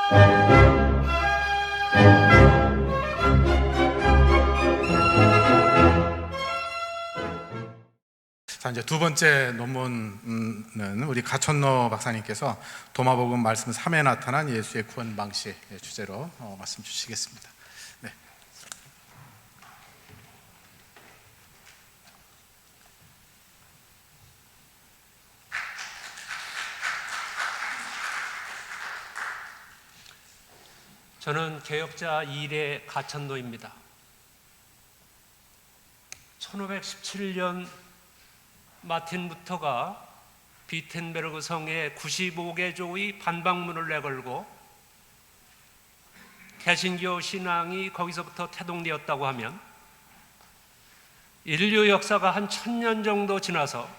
자, 이제 두 번째 논문은 우리 가천노 박사님께서 도마복음 말씀 3에 나타난 예수의 구원 방식 주제로 말씀 주시겠습니다. 네. 저는 개혁자 1의 가천노입니다. 1517년 마틴 루터가 비텐베르그 성에 95개조의 반박문을 내걸고 개신교 신앙이 거기서부터 태동되었다고 하면 인류 역사가 한 1000년 정도 지나서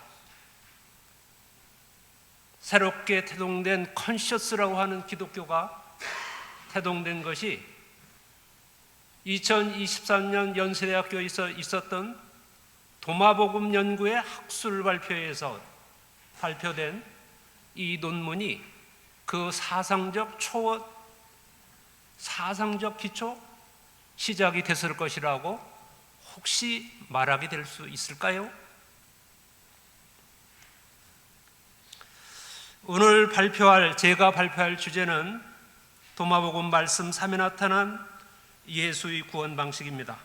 새롭게 태동된 컨셔스라고 하는 기독교가 태동된 것이 2023년 연세대학교에 있었던 도마복음 연구의 학술 발표에서 발표된 이 논문이 그 사상적 기초 시작이 됐을 것이라고 혹시 말하게 될 수 있을까요? 오늘 제가 발표할 주제는 도마복음 말씀 3에 나타난 예수의 구원 방식입니다.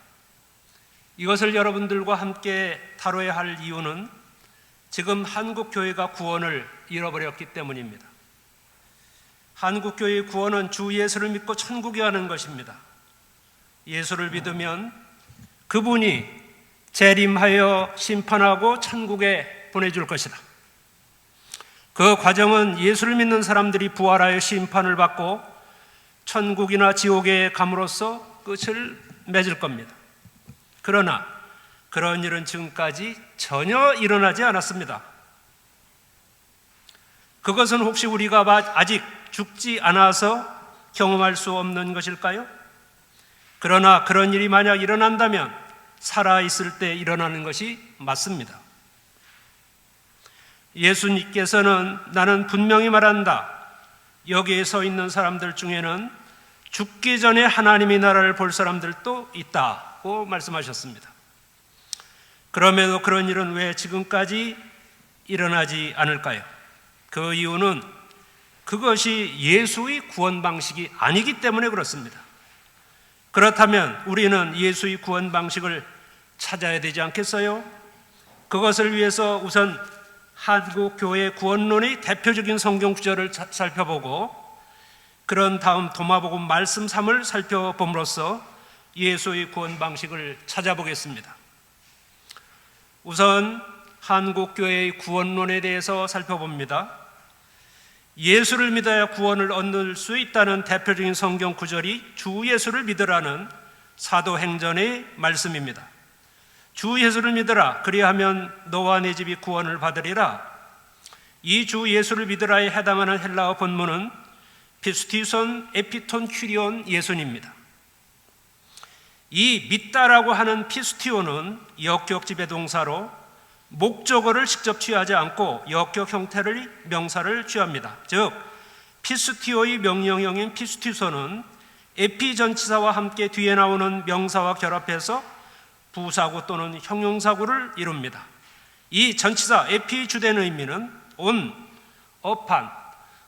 이것을 여러분들과 함께 다뤄야 할 이유는 지금 한국교회가 구원을 잃어버렸기 때문입니다. 한국교회의 구원은 주 예수를 믿고 천국에 가는 것입니다. 예수를 믿으면 그분이 재림하여 심판하고 천국에 보내줄 것이다. 그 과정은 예수를 믿는 사람들이 부활하여 심판을 받고 천국이나 지옥에 감으로써 끝을 맺을 겁니다. 그러나 그런 일은 지금까지 전혀 일어나지 않았습니다. 그것은 혹시 우리가 아직 죽지 않아서 경험할 수 없는 것일까요? 그러나 그런 일이 만약 일어난다면 살아있을 때 일어나는 것이 맞습니다. 예수님께서는 나는 분명히 말한다. 여기에 서 있는 사람들 중에는 죽기 전에 하나님의 나라를 볼 사람들도 있다고 말씀하셨습니다. 그럼에도 그런 일은 왜 지금까지 일어나지 않을까요? 그 이유는 그것이 예수의 구원 방식이 아니기 때문에 그렇습니다. 그렇다면 우리는 예수의 구원 방식을 찾아야 되지 않겠어요? 그것을 위해서 우선 한국교회 구원론의 대표적인 성경 구절을 살펴보고 그런 다음 도마복음 말씀 3을 살펴봄으로써 예수의 구원 방식을 찾아보겠습니다. 우선 한국교회의 구원론에 대해서 살펴봅니다. 예수를 믿어야 구원을 얻을 수 있다는 대표적인 성경 구절이 주 예수를 믿으라는 사도행전의 말씀입니다. 주 예수를 믿으라, 그리하면 너와 내 집이 구원을 받으리라. 이 주 예수를 믿으라에 해당하는 헬라어 본문은 피스티손 에피톤 큐리온 예수님입니다. 이 믿다라고 하는 피스티오는 역격지배 동사로 목적어를 직접 취하지 않고 역격 형태를 명사를 취합니다. 즉 피스티오의 명령형인 피스티손은 에피전치사와 함께 뒤에 나오는 명사와 결합해서 부사구 또는 형용사구를 이룹니다. 이 전치사 에피 주된 의미는 on, upon,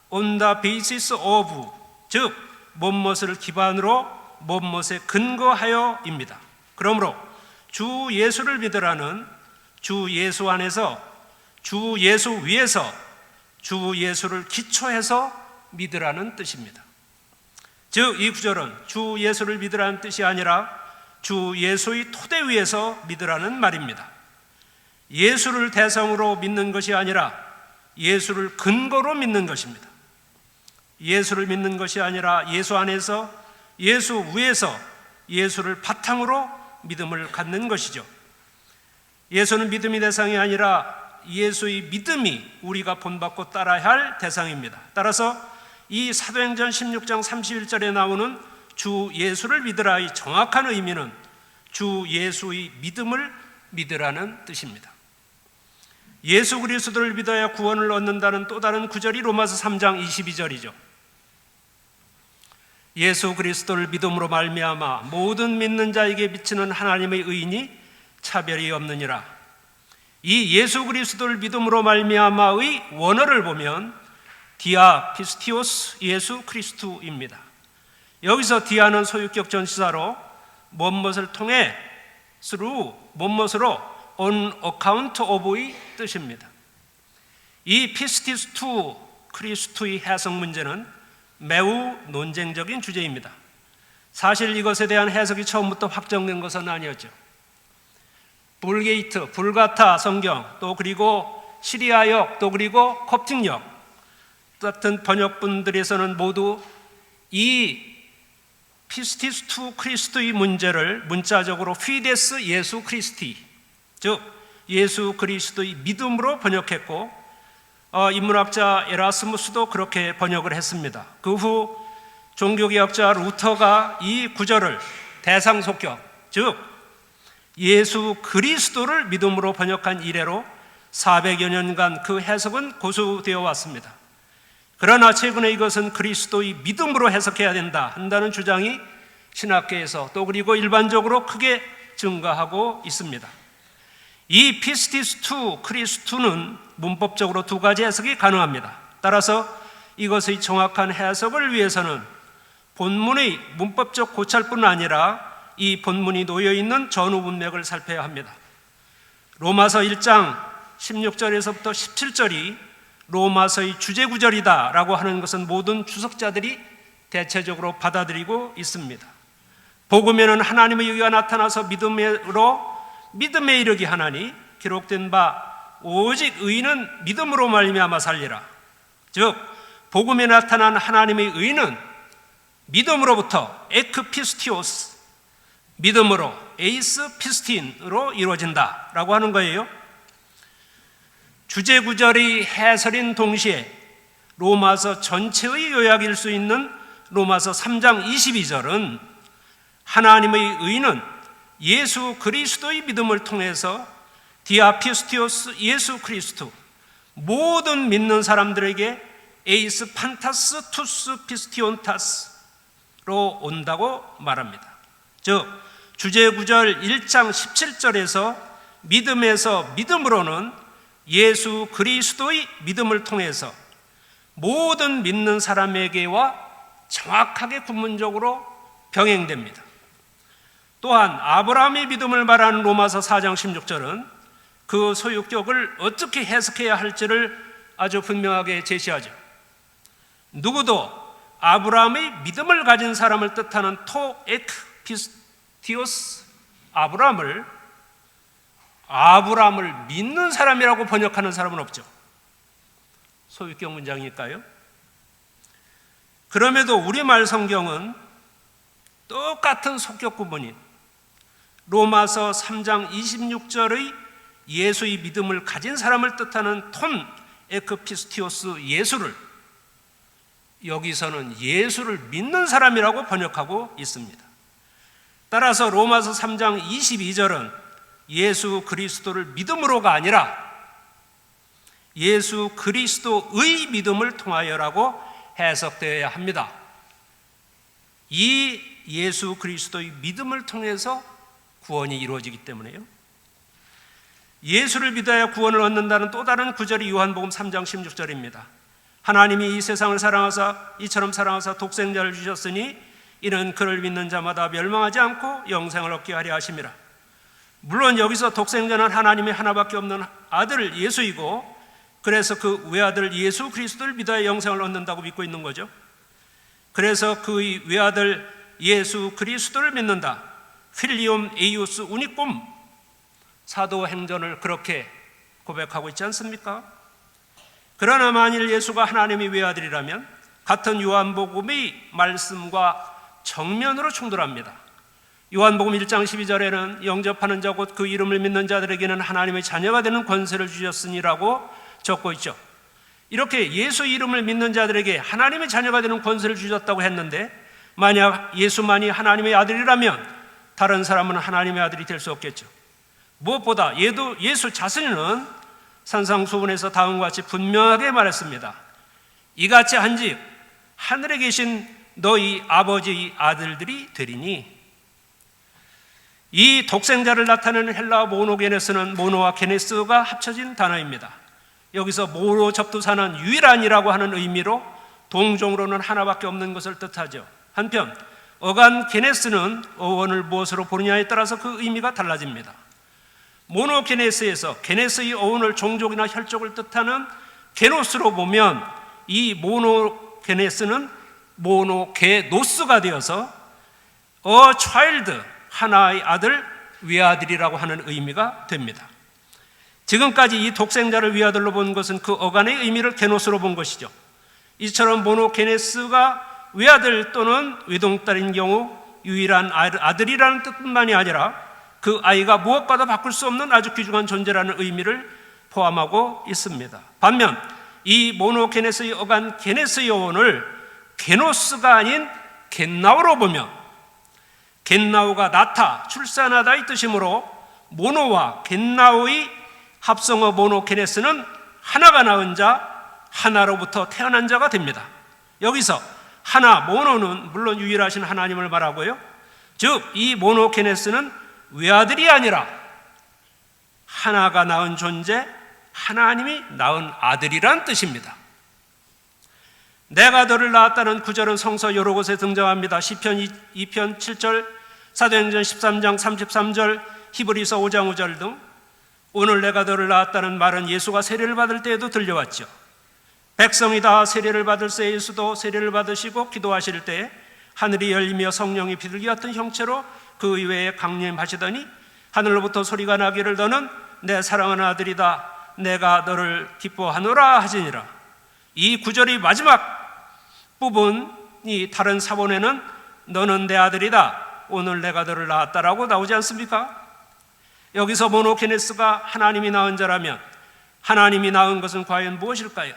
on the basis of, 즉 무엇을 기반으로 무엇에 근거하여입니다. 그러므로 주 예수를 믿으라는 주 예수 안에서, 주 예수 위에서, 주 예수를 기초해서 믿으라는 뜻입니다. 즉 이 구절은 주 예수를 믿으라는 뜻이 아니라 주 예수의 토대 위에서 믿으라는 말입니다. 예수를 대상으로 믿는 것이 아니라 예수를 근거로 믿는 것입니다. 예수를 믿는 것이 아니라 예수 안에서, 예수 위에서 예수를 바탕으로 믿음을 갖는 것이죠. 예수는 믿음의 대상이 아니라 예수의 믿음이 우리가 본받고 따라야 할 대상입니다. 따라서 이 사도행전 16장 31절에 나오는 주 예수를 믿으라의 정확한 의미는 주 예수의 믿음을 믿으라는 뜻입니다. 예수 그리스도를 믿어야 구원을 얻는다는 또 다른 구절이 로마서 3장 22절이죠. 예수 그리스도를 믿음으로 말미암아 모든 믿는 자에게 비치는 하나님의 의인이 차별이 없느니라. 이 예수 그리스도를 믿음으로 말미암아의 원어를 보면 디아 피스티오스 예수 그리스도입니다. 여기서 디아는 소유격 전치사로 무엇을 통해 through 무엇으로 on account of의 뜻입니다. 이 피스티스 투 크리스투의 해석 문제는 매우 논쟁적인 주제입니다. 사실 이것에 대한 해석이 처음부터 확정된 것은 아니었죠. 불게이트, 불가타 성경, 또 그리고 시리아역, 또 그리고 콥틱역 같은 번역분들에서는 모두 이 피스티스 투 크리스토의 문제를 문자적으로 피데스 예수 크리스티, 즉 예수 그리스도의 믿음으로 번역했고, 인문학자 에라스무스도 그렇게 번역을 했습니다. 그 후 종교개혁자 루터가 이 구절을 대상속격, 즉 예수 그리스도를 믿음으로 번역한 이래로 400여 년간 그 해석은 고수되어 왔습니다. 그러나 최근에 이것은 그리스도의 믿음으로 해석해야 한다는 주장이 신학계에서 또 그리고 일반적으로 크게 증가하고 있습니다. 이 피스티스 투 크리스투는 문법적으로 두 가지 해석이 가능합니다. 따라서 이것의 정확한 해석을 위해서는 본문의 문법적 고찰뿐 아니라 이 본문이 놓여있는 전후 문맥을 살펴야 합니다. 로마서 1장 16절에서부터 17절이 로마서의 주제구절이다 라고 하는 것은 모든 주석자들이 대체적으로 받아들이고 있습니다. 복음에는 하나님의 의가 나타나서 믿음에 이르게 하나니 기록된 바 오직 의인은 믿음으로 말미암아 살리라. 즉 복음에 나타난 하나님의 의는 믿음으로부터 에크피스티오스, 믿음으로 에이스 피스틴으로 이루어진다 라고 하는 거예요. 주제구절의 해설인 동시에 로마서 전체의 요약일 수 있는 로마서 3장 22절은 하나님의 의는 예수 그리스도의 믿음을 통해서 디아피스티오스 예수 그리스도, 모든 믿는 사람들에게 에이스 판타스 투스 피스티온타스로 온다고 말합니다. 즉 주제구절 1장 17절에서 믿음에서 믿음으로는 예수 그리스도의 믿음을 통해서 모든 믿는 사람에게와 정확하게 구문적으로 병행됩니다. 또한 아브라함의 믿음을 말하는 로마서 4장 16절은 그 소유격을 어떻게 해석해야 할지를 아주 분명하게 제시하죠. 누구도 아브라함의 믿음을 가진 사람을 뜻하는 토에크피스티오스 아브라함을 믿는 사람이라고 번역하는 사람은 없죠. 소유격 문장이니까요. 그럼에도 우리말 성경은 똑같은 속격 구문인 로마서 3장 26절의 예수의 믿음을 가진 사람을 뜻하는 톤 에크피스티오스 예수를 여기서는 예수를 믿는 사람이라고 번역하고 있습니다. 따라서 로마서 3장 22절은 예수 그리스도를 믿음으로가 아니라 예수 그리스도의 믿음을 통하여라고 해석되어야 합니다. 이 예수 그리스도의 믿음을 통해서 구원이 이루어지기 때문에요. 예수를 믿어야 구원을 얻는다는 또 다른 구절이 요한복음 3장 16절입니다. 하나님이 이 세상을 사랑하사 이처럼 사랑하사 독생자를 주셨으니 이는 그를 믿는 자마다 멸망하지 않고 영생을 얻게 하려 하심이라. 물론 여기서 독생자는 하나님의 하나밖에 없는 아들 예수이고, 그래서 그 외아들 예수 그리스도를 믿어야 영생을 얻는다고 믿고 있는 거죠. 그래서 그의 외아들 예수 그리스도를 믿는다. 필리움 에이우스 우니꿈, 사도행전을 그렇게 고백하고 있지 않습니까? 그러나 만일 예수가 하나님의 외아들이라면 같은 요한복음의 말씀과 정면으로 충돌합니다. 요한복음 1장 12절에는 영접하는 자 곧 그 이름을 믿는 자들에게는 하나님의 자녀가 되는 권세를 주셨으니라고 적고 있죠. 이렇게 예수 이름을 믿는 자들에게 하나님의 자녀가 되는 권세를 주셨다고 했는데, 만약 예수만이 하나님의 아들이라면 다른 사람은 하나님의 아들이 될 수 없겠죠. 무엇보다 예수 자신은 산상수훈에서 다음과 같이 분명하게 말했습니다. 이같이 한즉 하늘에 계신 너희 아버지의 아들들이 되리니. 이 독생자를 나타내는 헬라어 모노게네스는 모노와 게네스가 합쳐진 단어입니다. 여기서 모노 접두사는 유일한이라고 하는 의미로 동종으로는 하나밖에 없는 것을 뜻하죠. 한편 어간 게네스는 어원을 무엇으로 보느냐에 따라서 그 의미가 달라집니다. 모노게네스에서 게네스의 어원을 종족이나 혈족을 뜻하는 게노스로 보면 이 모노게네스는 모노게노스가 되어서 child, 하나의 아들, 외아들이라고 하는 의미가 됩니다. 지금까지 이 독생자를 외아들로 본 것은 그 어간의 의미를 게노스로 본 것이죠. 이처럼 모노게네스가 외아들 또는 외동딸인 경우 유일한 아들이라는 뜻뿐만이 아니라 그 아이가 무엇과도 바꿀 수 없는 아주 귀중한 존재라는 의미를 포함하고 있습니다. 반면 이 모노게네스의 어간 게네스의 어원을 게노스가 아닌 겟나우로 보면 겟나우가 낳다, 출산하다의 뜻이므로 모노와 겟나우의 합성어 모노게네스는 하나가 낳은 자, 하나로부터 태어난 자가 됩니다. 여기서 하나, 모노는 물론 유일하신 하나님을 말하고요. 즉, 이 모노게네스는 외아들이 아니라 하나가 낳은 존재, 하나님이 낳은 아들이란 뜻입니다. 내가 너를 낳았다는 구절은 성서 여러 곳에 등장합니다. 시편 2편 7절, 사도행전 13장 33절, 히브리서 5장 5절 등. 오늘 내가 너를 낳았다는 말은 예수가 세례를 받을 때에도 들려왔죠. 백성이 다 세례를 받을 때 예수도 세례를 받으시고 기도하실 때 하늘이 열리며 성령이 비둘기 같은 형체로 그 이외에 강림하시더니 하늘로부터 소리가 나기를 너는 내 사랑하는 아들이다, 내가 너를 기뻐하노라 하시니라. 이 구절의 마지막 부분이 다른 사본에는 너는 내 아들이다, 오늘 내가 너를 낳았다라고 나오지 않습니까? 여기서 모노게네스가 하나님이 낳은 자라면 하나님이 낳은 것은 과연 무엇일까요?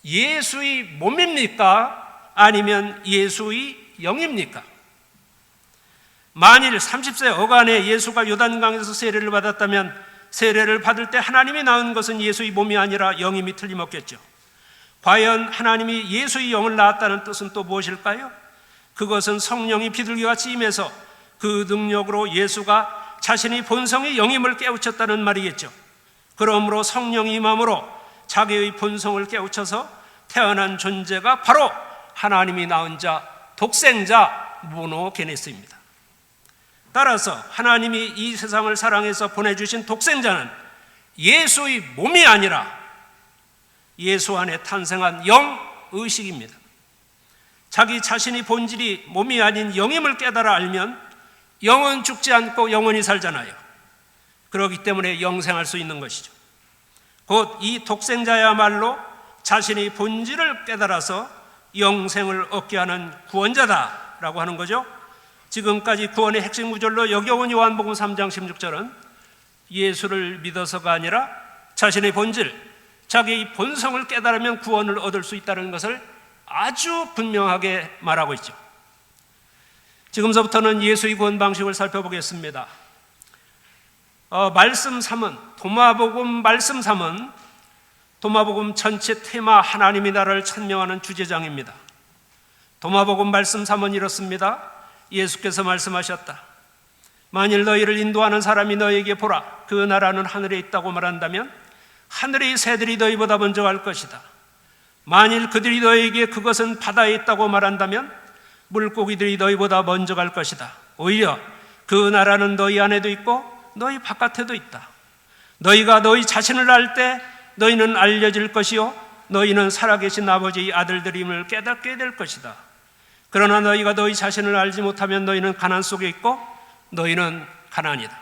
예수의 몸입니까? 아니면 예수의 영입니까? 만일 30세 어간에 예수가 요단강에서 세례를 받았다면 세례를 받을 때 하나님이 낳은 것은 예수의 몸이 아니라 영임이 틀림없겠죠. 과연 하나님이 예수의 영을 낳았다는 뜻은 또 무엇일까요? 그것은 성령이 비둘기같이 임해서 그 능력으로 예수가 자신의 본성의 영임을 깨우쳤다는 말이겠죠. 그러므로 성령이 임함으로 자기의 본성을 깨우쳐서 태어난 존재가 바로 하나님이 낳은 자, 독생자 모노게네스입니다. 따라서 하나님이 이 세상을 사랑해서 보내주신 독생자는 예수의 몸이 아니라 예수 안에 탄생한 영의식입니다. 자기 자신의 본질이 몸이 아닌 영임을 깨달아 알면 영은 죽지 않고 영원히 살잖아요. 그렇기 때문에 영생할 수 있는 것이죠. 곧 이 독생자야말로 자신의 본질을 깨달아서 영생을 얻게 하는 구원자다라고 하는 거죠. 지금까지 구원의 핵심 구절로 여겨온 요한복음 3장 16절은 예수를 믿어서가 아니라 자신의 본질, 자기의 본성을 깨달으면 구원을 얻을 수 있다는 것을 아주 분명하게 말하고 있죠. 지금서부터는 예수의 구원 방식을 살펴보겠습니다. 말씀 3은, 도마복음 말씀 3은 도마복음 전체 테마 하나님이 나라를 천명하는 주제장입니다. 도마복음 말씀 3은 이렇습니다. 예수께서 말씀하셨다. 만일 너희를 인도하는 사람이 너희에게 보라, 그 나라는 하늘에 있다고 말한다면 하늘의 새들이 너희보다 먼저 갈 것이다. 만일 그들이 너희에게 그것은 바다에 있다고 말한다면 물고기들이 너희보다 먼저 갈 것이다. 오히려 그 나라는 너희 안에도 있고 너희 바깥에도 있다. 너희가 너희 자신을 알 때 너희는 알려질 것이요 너희는 살아계신 아버지의 아들들임을 깨닫게 될 것이다. 그러나 너희가 너희 자신을 알지 못하면 너희는 가난 속에 있고 너희는 가난이다.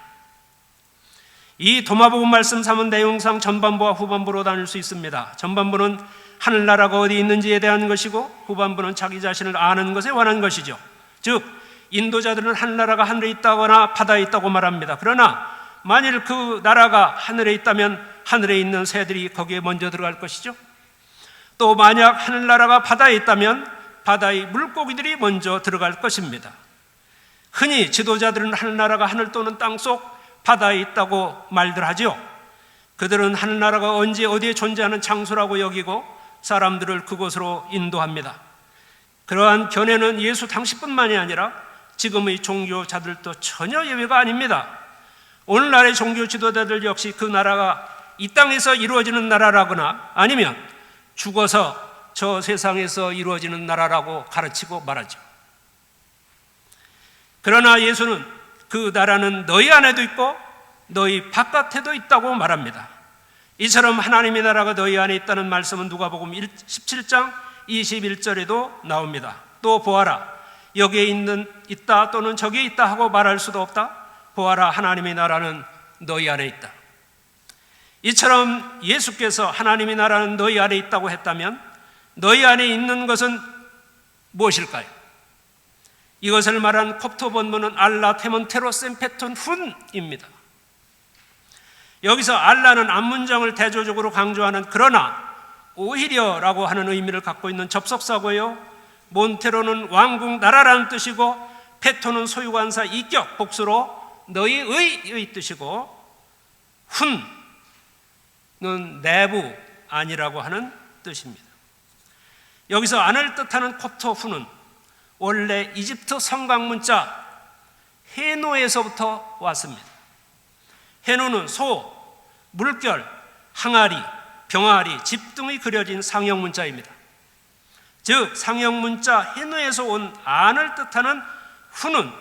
이 도마복음 말씀 3은 내용상 전반부와 후반부로 나눌 수 있습니다. 전반부는 하늘나라가 어디 있는지에 대한 것이고 후반부는 자기 자신을 아는 것에 관한 것이죠. 즉 인도자들은 하늘나라가 하늘에 있다거나 바다에 있다고 말합니다. 그러나 만일 그 나라가 하늘에 있다면 하늘에 있는 새들이 거기에 먼저 들어갈 것이죠. 또 만약 하늘나라가 바다에 있다면 바다의 물고기들이 먼저 들어갈 것입니다. 흔히 지도자들은 하늘나라가 하늘 또는 땅속 바다에 있다고 말들 하죠. 그들은 하늘나라가 언제 어디에 존재하는 장소라고 여기고 사람들을 그곳으로 인도합니다. 그러한 견해는 예수 당시뿐만이 아니라 지금의 종교자들도 전혀 예외가 아닙니다. 오늘날의 종교 지도자들 역시 그 나라가 이 땅에서 이루어지는 나라라거나 아니면 죽어서 저 세상에서 이루어지는 나라라고 가르치고 말하죠. 그러나 예수는 그 나라는 너희 안에도 있고 너희 바깥에도 있다고 말합니다. 이처럼 하나님의 나라가 너희 안에 있다는 말씀은 누가복음 17장 21절에도 나옵니다. 또 보아라, 여기에 있다 또는 저기에 있다 하고 말할 수도 없다. 보아라, 하나님의 나라는 너희 안에 있다. 이처럼 예수께서 하나님의 나라는 너희 안에 있다고 했다면 너희 안에 있는 것은 무엇일까요? 이것을 말한 콥트 본문은 알라 테몬테로 셈페톤 훈입니다. 여기서 알라는 앞문장을 대조적으로 강조하는 그러나 오히려라고 하는 의미를 갖고 있는 접속사고요. 몬테로는 왕국 나라라는 뜻이고 페토는 소유관사 이격 복수로 너희의 뜻이고 훈은 내부 아니라고 하는 뜻입니다. 여기서 안을 뜻하는 콥트 훈은 원래 이집트 성곽문자 헤노에서부터 왔습니다. 헤노는 소, 물결, 항아리, 병아리, 집 등이 그려진 상형문자입니다. 즉 상형문자 헤노에서 온 안을 뜻하는 훈은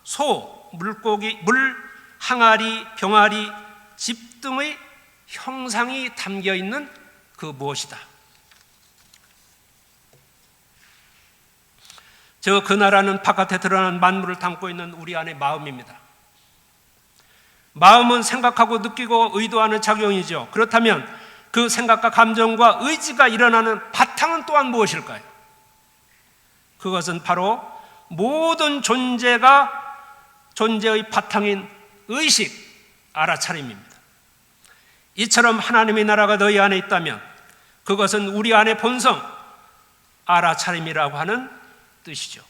소, 물고기, 물, 항아리, 병아리, 집 등의 형상이 담겨있는 그 무엇이다. 그 나라는 바깥에 드러나는 만물을 담고 있는 우리 안의 마음입니다. 마음은 생각하고 느끼고 의도하는 작용이죠. 그렇다면 그 생각과 감정과 의지가 일어나는 바탕은 또한 무엇일까요? 그것은 바로 모든 존재의 바탕인 의식, 알아차림입니다. 이처럼 하나님의 나라가 너희 안에 있다면 그것은 우리 안의 본성, 알아차림이라고 하는 뜻이죠.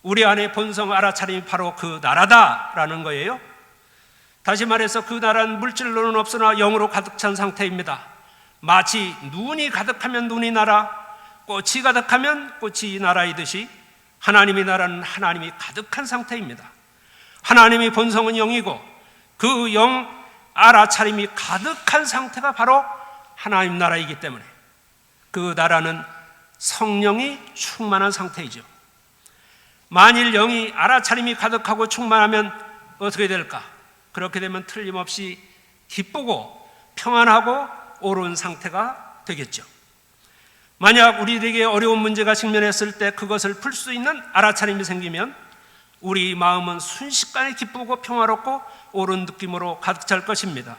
우리 안의 본성 알아차림이 바로 그 나라다라는 거예요. 다시 말해서 그 나라는 물질로는 없으나 영으로 가득 찬 상태입니다. 마치 눈이 가득하면 눈이 나라, 꽃이 가득하면 꽃이 나라이듯이 하나님의 나라는 하나님이 가득한 상태입니다. 하나님의 본성은 영이고 그 영 알아차림이 가득한 상태가 바로 하나님 나라이기 때문에 그 나라는 성령이 충만한 상태이죠. 만일 영이 알아차림이 가득하고 충만하면 어떻게 될까? 그렇게 되면 틀림없이 기쁘고 평안하고 옳은 상태가 되겠죠. 만약 우리에게 어려운 문제가 직면했을 때 그것을 풀 수 있는 알아차림이 생기면 우리 마음은 순식간에 기쁘고 평화롭고 옳은 느낌으로 가득 찰 것입니다.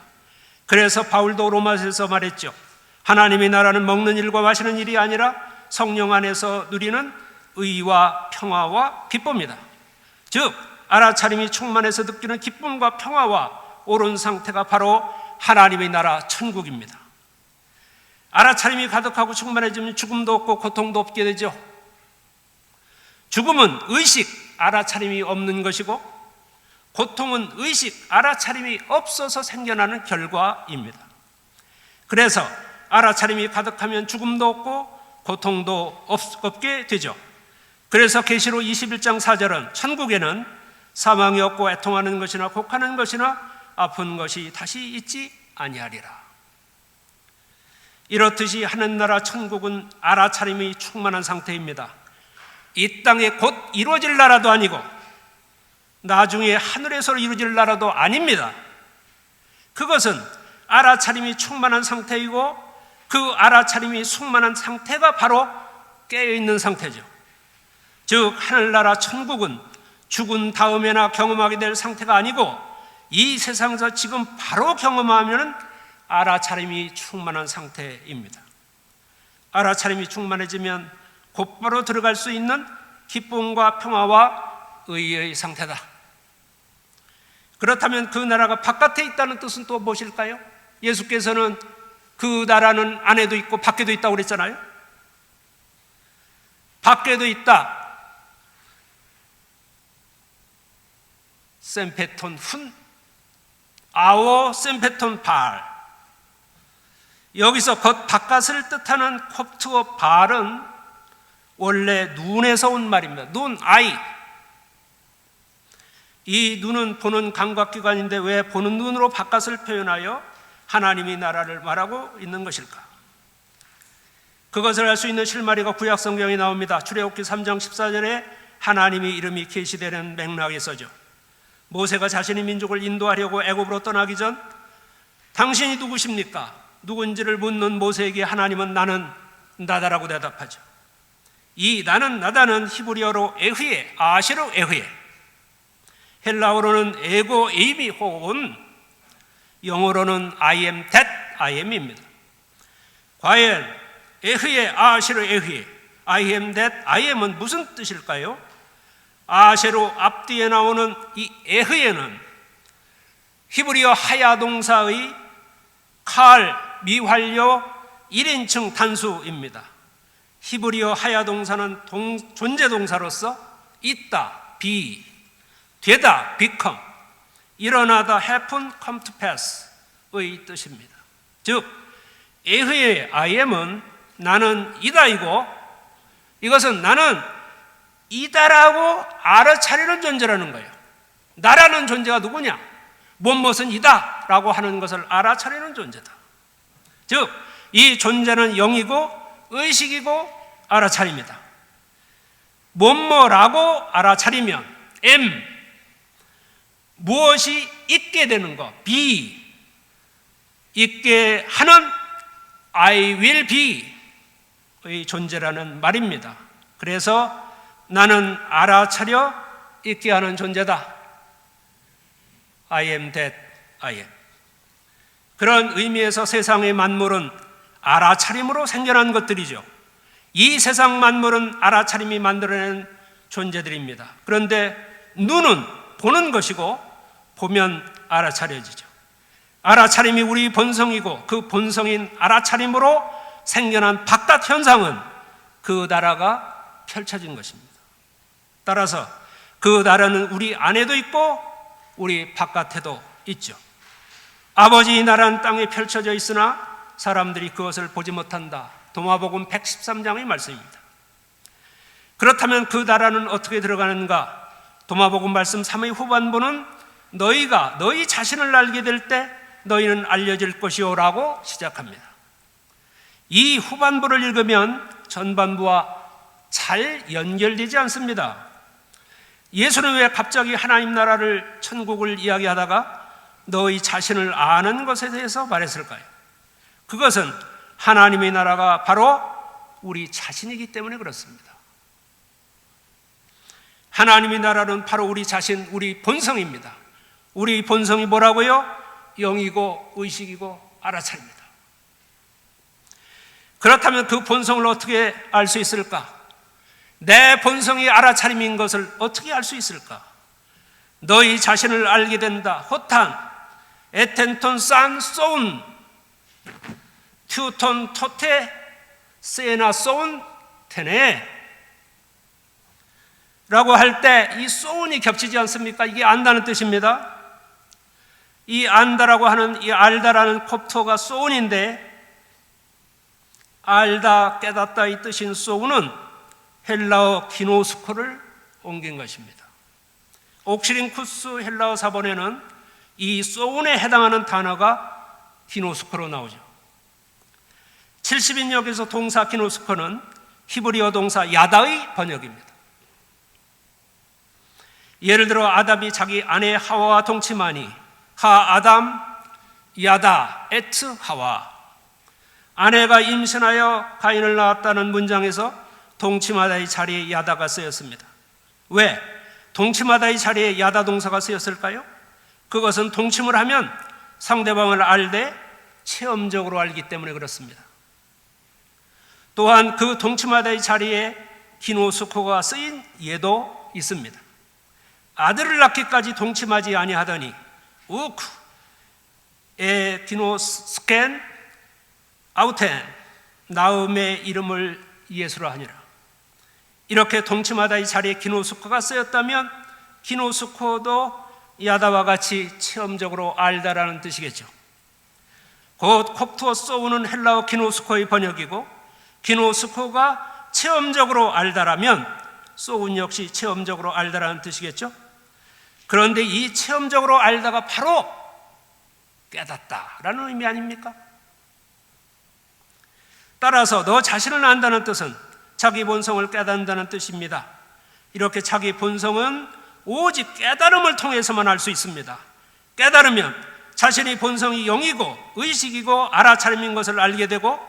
그래서 바울도 로마서에서 말했죠. 하나님의 나라는 먹는 일과 마시는 일이 아니라 성령 안에서 누리는 의와 평화와 기쁨이다. 즉 알아차림이 충만해서 느끼는 기쁨과 평화와 옳은 상태가 바로 하나님의 나라 천국입니다. 알아차림이 가득하고 충만해지면 죽음도 없고 고통도 없게 되죠. 죽음은 의식, 알아차림이 없는 것이고 고통은 의식, 알아차림이 없어서 생겨나는 결과입니다. 그래서 알아차림이 가득하면 죽음도 없고 고통도 없게 되죠. 그래서 계시록 21장 4절은 천국에는 사망이 없고 애통하는 것이나 곡하는 것이나 아픈 것이 다시 있지 아니하리라. 이렇듯이 하늘나라 천국은 알아차림이 충만한 상태입니다. 이 땅에 곧 이루어질 나라도 아니고 나중에 하늘에서 이루어질 나라도 아닙니다. 그것은 알아차림이 충만한 상태이고 그 알아차림이 충만한 상태가 바로 깨어있는 상태죠. 즉 하늘나라 천국은 죽은 다음에나 경험하게 될 상태가 아니고 이 세상에서 지금 바로 경험하면 알아차림이 충만한 상태입니다. 알아차림이 충만해지면 곧바로 들어갈 수 있는 기쁨과 평화와 의의 상태다. 그렇다면 그 나라가 바깥에 있다는 뜻은 또 무엇일까요? 예수께서는 그 나라는 안에도 있고 밖에도 있다고 그랬잖아요. 밖에도 있다. 셈페톤 훈, 아오 셈페톤 발. 여기서 겉 바깥을 뜻하는 콥트어 발은 원래 눈에서 온 말입니다. 눈, 아이. 이 눈은 보는 감각기관인데 왜 보는 눈으로 바깥을 표현하여 하나님이 나라를 말하고 있는 것일까? 그것을 알 수 있는 실마리가 구약성경에 나옵니다. 출애굽기 3장 14절에 하나님의 이름이 계시되는 맥락에서죠. 모세가 자신의 민족을 인도하려고 애굽으로 떠나기 전 당신이 누구십니까? 누군지를 묻는 모세에게 하나님은 나는 나다라고 대답하죠. 이 나는 나다는 히브리어로 에흐예, 아시르 에흐예, 헬라어로는 에고 에이미 혹은 영어로는 I am that I am입니다. 과연 에흐예, 아시르 에흐예, I am that I am은 무슨 뜻일까요? 아세로 앞뒤에 나오는 이 에흐예는 히브리어 하야 동사의 칼, 미완료 1인칭 단수입니다. 히브리어 하야 동사는 존재 동사로서 있다, be, 되다, become, 일어나다, happen, come to pass의 뜻입니다. 즉 에흐의 I am은 나는 이다이고 이것은 나는 이다라고 알아차리는 존재라는 거예요. 나라는 존재가 누구냐? 무엇은 이다라고 하는 것을 알아차리는 존재다. 즉 이 존재는 영이고 의식이고 알아차립니다. 뭐라고 알아차리면 M, 무엇이 있게 되는 것, be, 있게 하는 I will be의 존재라는 말입니다. 그래서 나는 알아차려 있게 하는 존재다. I am that I am. 그런 의미에서 세상의 만물은 알아차림으로 생겨난 것들이죠. 이 세상 만물은 알아차림이 만들어낸 존재들입니다. 그런데 눈은 보는 것이고 보면 알아차려지죠. 알아차림이 우리 본성이고 그 본성인 알아차림으로 생겨난 바깥 현상은 그 나라가 펼쳐진 것입니다. 따라서 그 나라는 우리 안에도 있고 우리 바깥에도 있죠. 아버지의 나라는 땅에 펼쳐져 있으나 사람들이 그것을 보지 못한다. 도마복음 113장의 말씀입니다. 그렇다면 그 나라는 어떻게 들어가는가? 도마복음 말씀 3의 후반부는 너희가 너희 자신을 알게 될 때 너희는 알려질 것이요 라고 시작합니다. 이 후반부를 읽으면 전반부와 잘 연결되지 않습니다. 예수는 왜 갑자기 하나님 나라를 천국을 이야기하다가 너희 자신을 아는 것에 대해서 말했을까요? 그것은 하나님의 나라가 바로 우리 자신이기 때문에 그렇습니다. 하나님의 나라는 바로 우리 자신, 우리 본성입니다. 우리 본성이 뭐라고요? 영이고 의식이고 알아차립니다. 그렇다면 그 본성을 어떻게 알 수 있을까? 내 본성이 알아차림인 것을 어떻게 알 수 있을까? 너희 자신을 알게 된다. 호탄, 에텐톤, 산, 소운, 튜톤, 토테, 세나, 소운, 테네 라고 할 때 이 소운이 겹치지 않습니까? 이게 안다는 뜻입니다. 이 안다라고 하는 이 알다라는 콥토가 소운인데 알다, 깨닫다 이 뜻인 소운은 헬라어 기노스코를 옮긴 것입니다. 옥시링쿠스 헬라어 사본에는 이 소운에 해당하는 단어가 기노스코로 나오죠. 70인역에서 동사 기노스코는 히브리어 동사 야다의 번역입니다. 예를 들어 아담이 자기 아내 하와와 동침하니 하 아담 야다 에트 하와, 아내가 임신하여 가인을 낳았다는 문장에서 동침하다의 자리에 야다가 쓰였습니다. 왜 동침하다의 자리에 야다 동사가 쓰였을까요? 그것은 동침을 하면 상대방을 알되 체험적으로 알기 때문에 그렇습니다. 또한 그 동침하다의 자리에 기노스코가 쓰인 예도 있습니다. 아들을 낳기까지 동침하지 아니하더니 우크 에 디노스켄 아우텐 나음의 이름을 예수로 하니라. 이렇게 동침하다의 자리에 기노스코가 쓰였다면 기노스코도 야다와 같이 체험적으로 알다라는 뜻이겠죠. 곧 콥토 소우는 헬라어 기노스코의 번역이고 기노스코가 체험적으로 알다라면 소운 역시 체험적으로 알다라는 뜻이겠죠. 그런데 이 체험적으로 알다가 바로 깨닫다라는 의미 아닙니까? 따라서 너 자신을 안다는 뜻은 자기 본성을 깨닫는다는 뜻입니다. 이렇게 자기 본성은 오직 깨달음을 통해서만 알 수 있습니다. 깨달으면 자신의 본성이 영이고 의식이고 알아차림인 것을 알게 되고,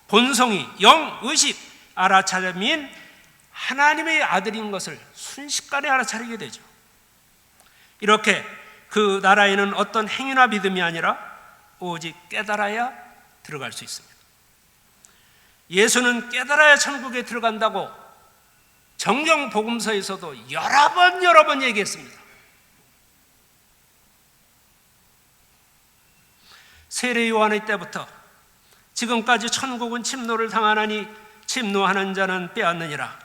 본성이 영, 의식, 알아차림인 하나님의 아들인 것을 순식간에 알아차리게 되죠. 이렇게 그 나라에는 어떤 행위나 믿음이 아니라 오직 깨달아야 들어갈 수 있습니다. 예수는 깨달아야 천국에 들어간다고 정경 복음서에서도 여러 번 얘기했습니다. 세례 요한의 때부터 지금까지 천국은 침노를 당하나니 침노하는 자는 빼앗느니라.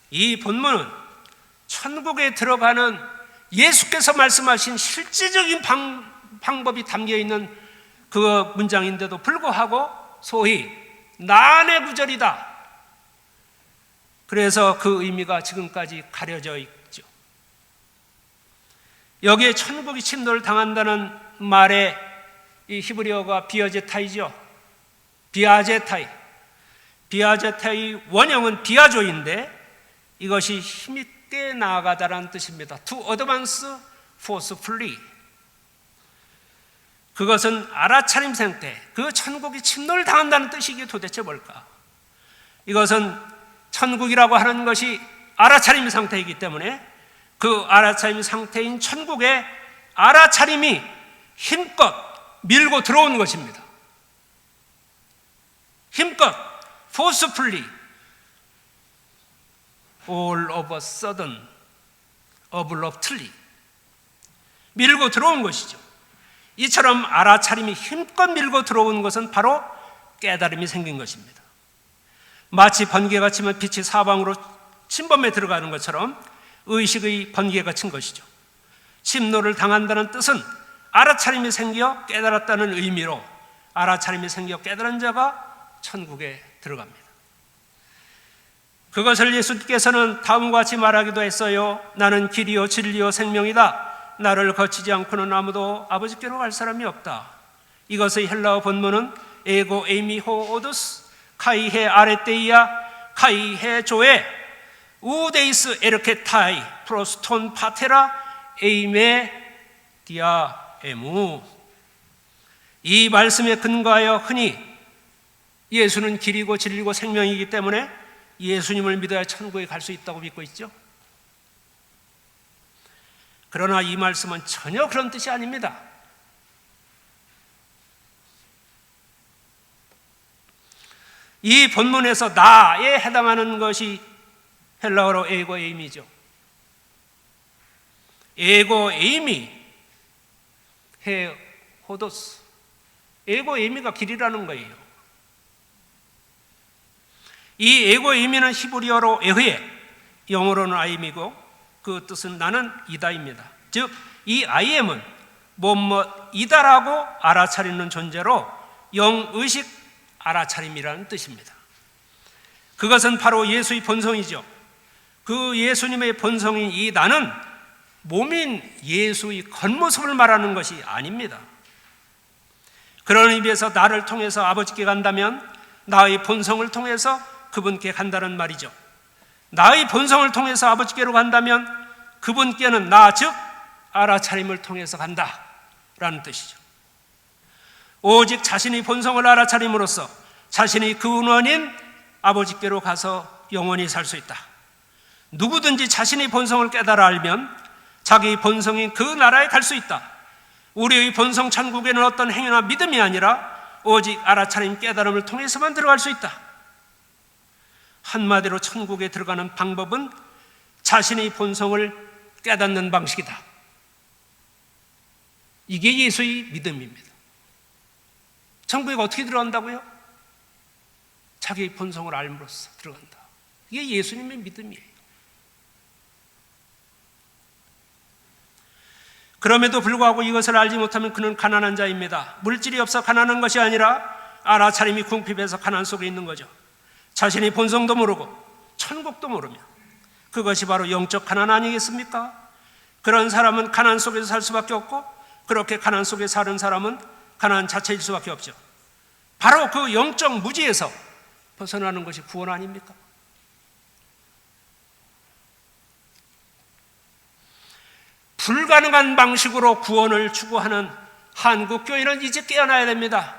이 본문은 천국에 들어가는 예수께서 말씀하신 실제적인 방법이 담겨있는 그 문장인데도 불구하고 소위 난의 구절이다. 그래서 그 의미가 지금까지 가려져 있죠. 여기에 천국이 침노를 당한다는 말에 이 히브리어가 비아제타이죠. 비아제타이 원형은 비아조인데 이것이 힘있게 나아가다라는 뜻입니다. To advance forcefully. 그것은 알아차림 상태, 그 천국이 침노를 당한다는 뜻이 이게 도대체 뭘까? 이것은 천국이라고 하는 것이 알아차림 상태이기 때문에 그 알아차림 상태인 천국에 알아차림이 힘껏 밀고 들어오는 것입니다. 힘껏 forcefully, all of a sudden, abruptly 밀고 들어온 것이죠. 이처럼 알아차림이 힘껏 밀고 들어오는 것은 바로 깨달음이 생긴 것입니다. 마치 번개가 치면 빛이 사방으로 침범해 들어가는 것처럼 의식의 번개가 친 것이죠. 침노를 당한다는 뜻은 알아차림이 생겨 깨달았다는 의미로, 알아차림이 생겨 깨달은 자가 천국에 들어갑니다. 그것을 예수께서는 다음과 같이 말하기도 했어요. 나는 길이요 진리요 생명이다. 나를 거치지 않고는 아무도 아버지께로 갈 사람이 없다. 이것의 헬라어 본문은 에고 에이미 호 오두스 카이헤 아레테이아 카이헤 조에 우데이스 에르케타이 프로스톤 파테라 에이메 디아 에무. 이 말씀에 근거하여 흔히 예수는 길이고 진리고 생명이기 때문에 예수님을 믿어야 천국에 갈 수 있다고 믿고 있죠. 그러나 이 말씀은 전혀 그런 뜻이 아닙니다. 이 본문에서 나에 해당하는 것이 헬라어로 에고 에임이죠. 에고 에임이 해 호도스, 에고 에이미가 길이라는 거예요. 이 에고 에이미는 히브리어로 에흐에, 영어로는 아임이고 그 뜻은 나는 이다입니다. 즉 이 아이엠은 뭐뭐이다라고 알아차리는 존재로 영의식 알아차림이라는 뜻입니다. 그것은 바로 예수의 본성이죠. 그 예수님의 본성인 이 나는 몸인 예수의 겉모습을 말하는 것이 아닙니다. 그런 의미에서 나를 통해서 아버지께 간다면 나의 본성을 통해서 그분께 간다는 말이죠. 나의 본성을 통해서 아버지께로 간다면 그분께는 나, 즉 알아차림을 통해서 간다라는 뜻이죠. 오직 자신의 본성을 알아차림으로써 자신의 근원인 아버지께로 가서 영원히 살 수 있다. 누구든지 자신의 본성을 깨달아 알면 자기 본성인 그 나라에 갈 수 있다. 우리의 본성 천국에는 어떤 행위나 믿음이 아니라 오직 알아차림 깨달음을 통해서만 들어갈 수 있다. 한마디로 천국에 들어가는 방법은 자신의 본성을 깨닫는 방식이다. 이게 예수의 믿음입니다. 천국에 어떻게 들어간다고요? 자기 본성을 알므로써 들어간다. 이게 예수님의 믿음이에요. 그럼에도 불구하고 이것을 알지 못하면 그는 가난한 자입니다. 물질이 없어 가난한 것이 아니라 알아차림이 궁핍해서 가난 속에 있는 거죠. 자신이 본성도 모르고 천국도 모르며 그것이 바로 영적 가난 아니겠습니까? 그런 사람은 가난 속에서 살 수밖에 없고 그렇게 가난 속에 사는 사람은 가난 자체일 수밖에 없죠. 바로 그 영적 무지에서 벗어나는 것이 구원 아닙니까? 불가능한 방식으로 구원을 추구하는 한국 교회는 이제 깨어나야 됩니다.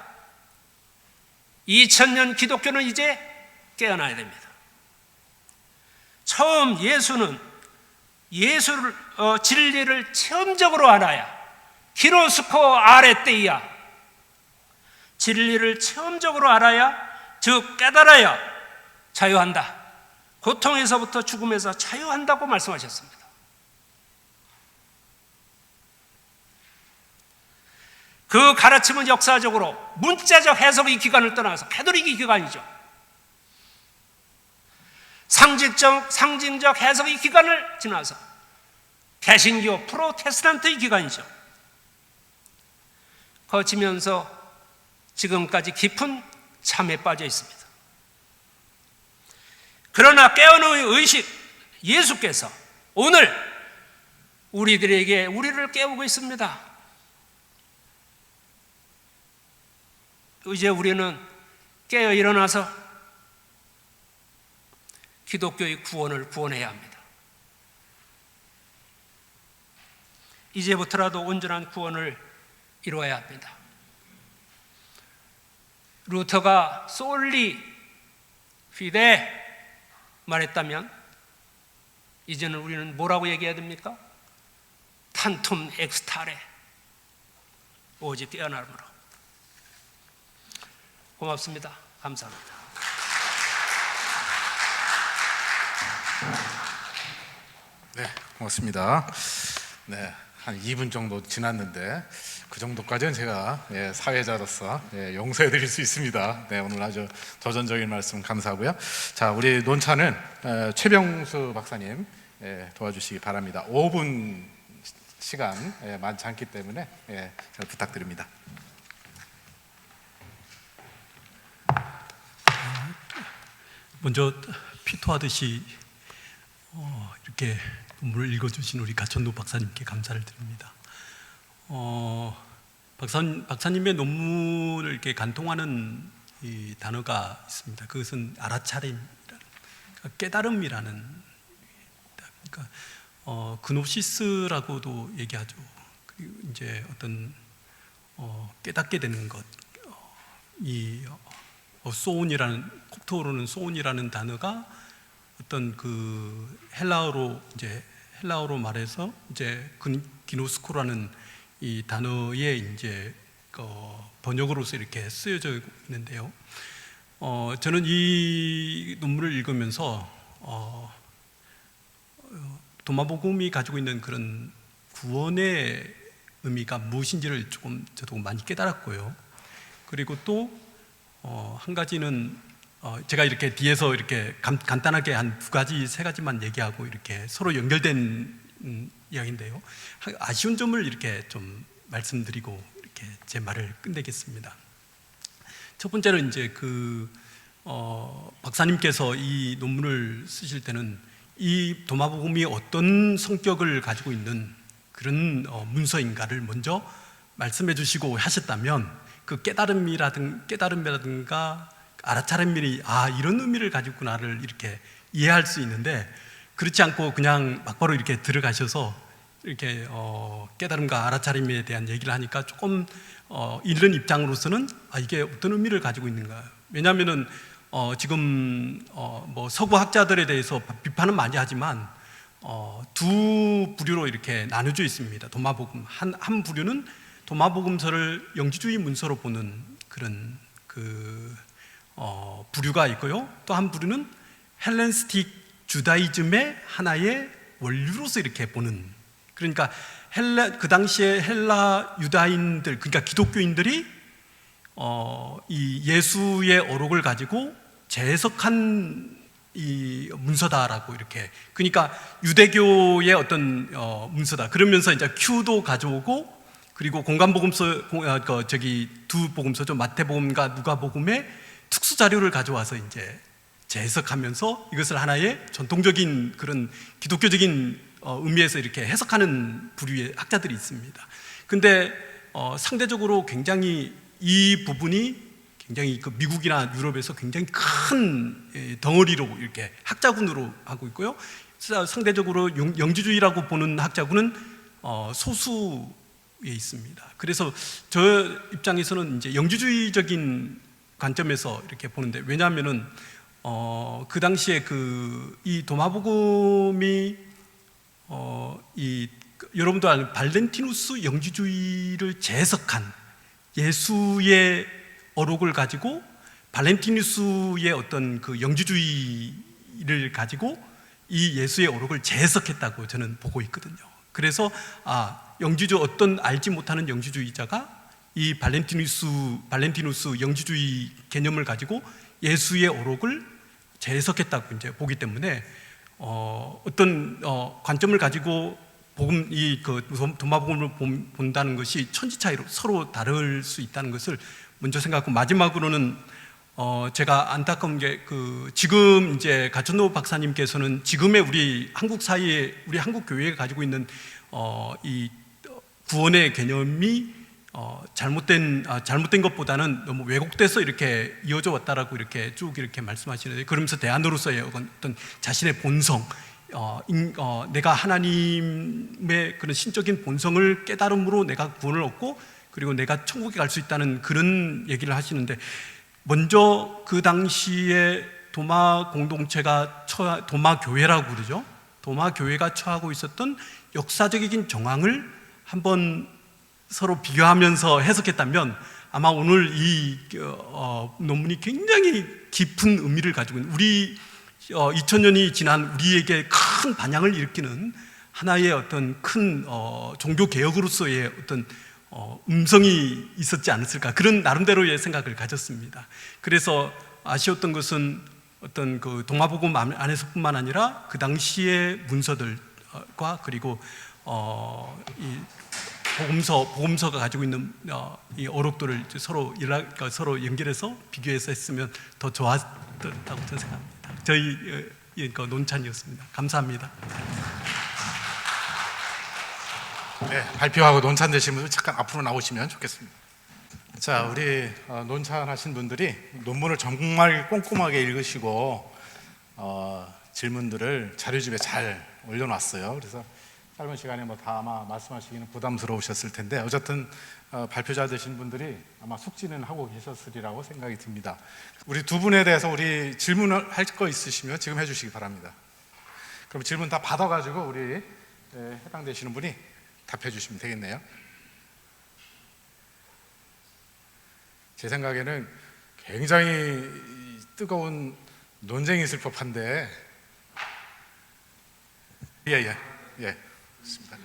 2000년 기독교는 이제 깨어나야 됩니다. 처음 예수를 진리를 체험적으로 알아야 기노스코 아레떼이야 진리를 체험적으로 알아야 즉 깨달아야 자유한다. 고통에서부터 죽음에서 자유한다고 말씀하셨습니다. 그 가르침은 역사적으로 문자적 해석의 기관을 떠나서 가톨릭의 기관이죠. 상징적 해석의 기관을 지나서 개신교 프로테스탄트의 기관이죠. 거치면서 지금까지 깊은 잠에 빠져 있습니다. 그러나 깨어는 의식 예수께서 오늘 우리를 깨우고 있습니다. 이제 우리는 깨어 일어나서 기독교의 구원을 구원해야 합니다. 이제부터라도 온전한 구원을 이루어야 합니다. 루터가 솔리 피데 말했다면 이제는 우리는 뭐라고 얘기해야 됩니까? 탄툼 엑스타레 오직 깨어나므로. 고맙습니다. 감사합니다. 네, 고맙습니다. 네, 한 2분 정도 지났는데 그 정도까지는 제가 사회자로서 용서해 드릴 수 있습니다. 네, 오늘 아주 도전적인 말씀 감사하고요. 자, 우리 논차는 최병수 박사님 도와주시기 바랍니다. 5분 시간 많지 않기 때문에 잘 부탁드립니다. 먼저 피토하듯이 이렇게 논문을 읽어주신 우리 가천노 박사님께 감사를 드립니다. 박사님의 논문을 이렇게 간통하는 이 단어가 있습니다. 그것은 알아차림이라는, 그러니까 깨달음이라는, 그러니까 그노시스라고도 얘기하죠. 그리고 이제 어떤 깨닫게 되는 것, 이 소운이라는, 콕토로는 소운이라는 단어가 어떤 그 헬라어로 말해서 이제 기노스코라는 이 단어의 이제 번역으로서 이렇게 쓰여져 있는데요. 저는 이 논문을 읽으면서 도마복음이 가지고 있는 그런 구원의 의미가 무엇인지를 저도 많이 깨달았고요. 그리고 또 한 가지는 제가 이렇게 뒤에서 이렇게 간단하게 한 2가지, 3가지만 얘기하고 이렇게 서로 연결된 이야기인데요. 아쉬운 점을 이렇게 좀 말씀드리고 이렇게 제 말을 끝내겠습니다. 첫 번째는 이제 박사님께서 이 논문을 쓰실 때는 이 도마복음이 어떤 성격을 가지고 있는 그런 문서인가를 먼저 말씀해 주시고 하셨다면 그 깨달음이라든가 알아차림이 이런 의미를 가지고 있구나를 이렇게 이해할 수 있는데, 그렇지 않고 그냥 막바로 이렇게 들어가셔서 이렇게 깨달음과 알아차림에 대한 얘기를 하니까 조금 읽는 입장으로서는 이게 어떤 의미를 가지고 있는가. 왜냐하면은 지금 뭐 서구 학자들에 대해서 비판은 많이 하지만 두 부류로 이렇게 나눠져 있습니다. 도마복음 한 부류는 도마복음서를 영지주의 문서로 보는 그런 부류가 있고요. 또 한 부류는 헬렌스틱 주다이즘의 하나의 원류로서 이렇게 보는, 그러니까 그 당시에 헬라 유다인들, 그러니까 기독교인들이 이 예수의 어록을 가지고 재해석한 이 문서다라고 이렇게, 그러니까 유대교의 어떤 문서다 그러면서 이제 큐도 가져오고, 그리고 공간복음서 두 복음서죠, 마태복음과 누가복음의 특수 자료를 가져와서 이제 재해석하면서 이것을 하나의 전통적인 그런 기독교적인 의미에서 이렇게 해석하는 부류의 학자들이 있습니다. 근데 상대적으로 굉장히 이 부분이 굉장히 그 미국이나 유럽에서 굉장히 큰 덩어리로 이렇게 학자군으로 하고 있고요. 상대적으로 영지주의라고 보는 학자군은 소수에 있습니다. 그래서 저 입장에서는 이제 영지주의적인 관점에서 이렇게 보는데, 왜냐하면은 그 당시에 이 도마복음이 여러분도 아는 발렌티누스 영지주의를 재해석한 예수의 어록을 가지고 발렌티누스의 어떤 그 영지주의를 가지고 이 예수의 어록을 재해석했다고 저는 보고 있거든요. 그래서 영지주 어떤 알지 못하는 영지주의자가 이 발렌티누스 영지주의 개념을 가지고 예수의 어록을 재해석했다고 이제 보기 때문에 어떤 관점을 가지고 도마복음을 본다는 것이 천지차이로 서로 다를 수 있다는 것을 먼저 생각하고, 마지막으로는 제가 안타까운 게 지금 이제 가천노 박사님께서는 지금의 우리 한국 사회에, 우리 한국 교회가 가지고 있는 이 구원의 개념이 잘못된 것보다는 너무 왜곡돼서 이렇게 이어져 왔다라고 이렇게 쭉 이렇게 말씀하시는데, 그러면서 대안으로서의 어떤 자신의 본성, 내가 하나님의 그런 신적인 본성을 깨달음으로 내가 구원을 얻고 그리고 내가 천국에 갈 수 있다는 그런 얘기를 하시는데, 먼저 그 당시에 도마 공동체가 도마 교회라고 그러죠. 도마 교회가 처하고 있었던 역사적인 정황을 한번 서로 비교하면서 해석했다면 아마 오늘 이 논문이 굉장히 깊은 의미를 가지고 있는, 우리 2000년이 지난 우리에게 큰 반향을 일으키는 하나의 어떤 큰 종교 개혁으로서의 어떤 음성이 있었지 않았을까, 그런 나름대로의 생각을 가졌습니다. 그래서 아쉬웠던 것은 어떤 그 동화복음 안에서뿐만 아니라 그 당시의 문서들과 그리고 이 복음서가 가지고 있는 이 어록들을 서로 연결해서 비교해서 했으면 더 좋았다고 저는 생각합니다. 저희 논찬이었습니다. 감사합니다. 네, 발표하고 논찬 되신 분들 잠깐 앞으로 나오시면 좋겠습니다. 자, 우리 논찬하신 분들이 논문을 정말 꼼꼼하게 읽으시고 질문들을 자료집에 잘 올려놨어요. 그래서 짧은 시간에 다 아마 말씀하시기는 부담스러우셨을 텐데, 어쨌든 발표자 되신 분들이 아마 숙지는 하고 계셨으리라고 생각이 듭니다. 우리 두 분에 대해서 우리 질문을 할 거 있으시면 지금 해주시기 바랍니다. 그럼 질문 다 받아가지고 우리 해당되시는 분이 답해 주시면 되겠네요. 제 생각에는 굉장히 뜨거운 논쟁이 있을 법한데, 예, 좋습니다.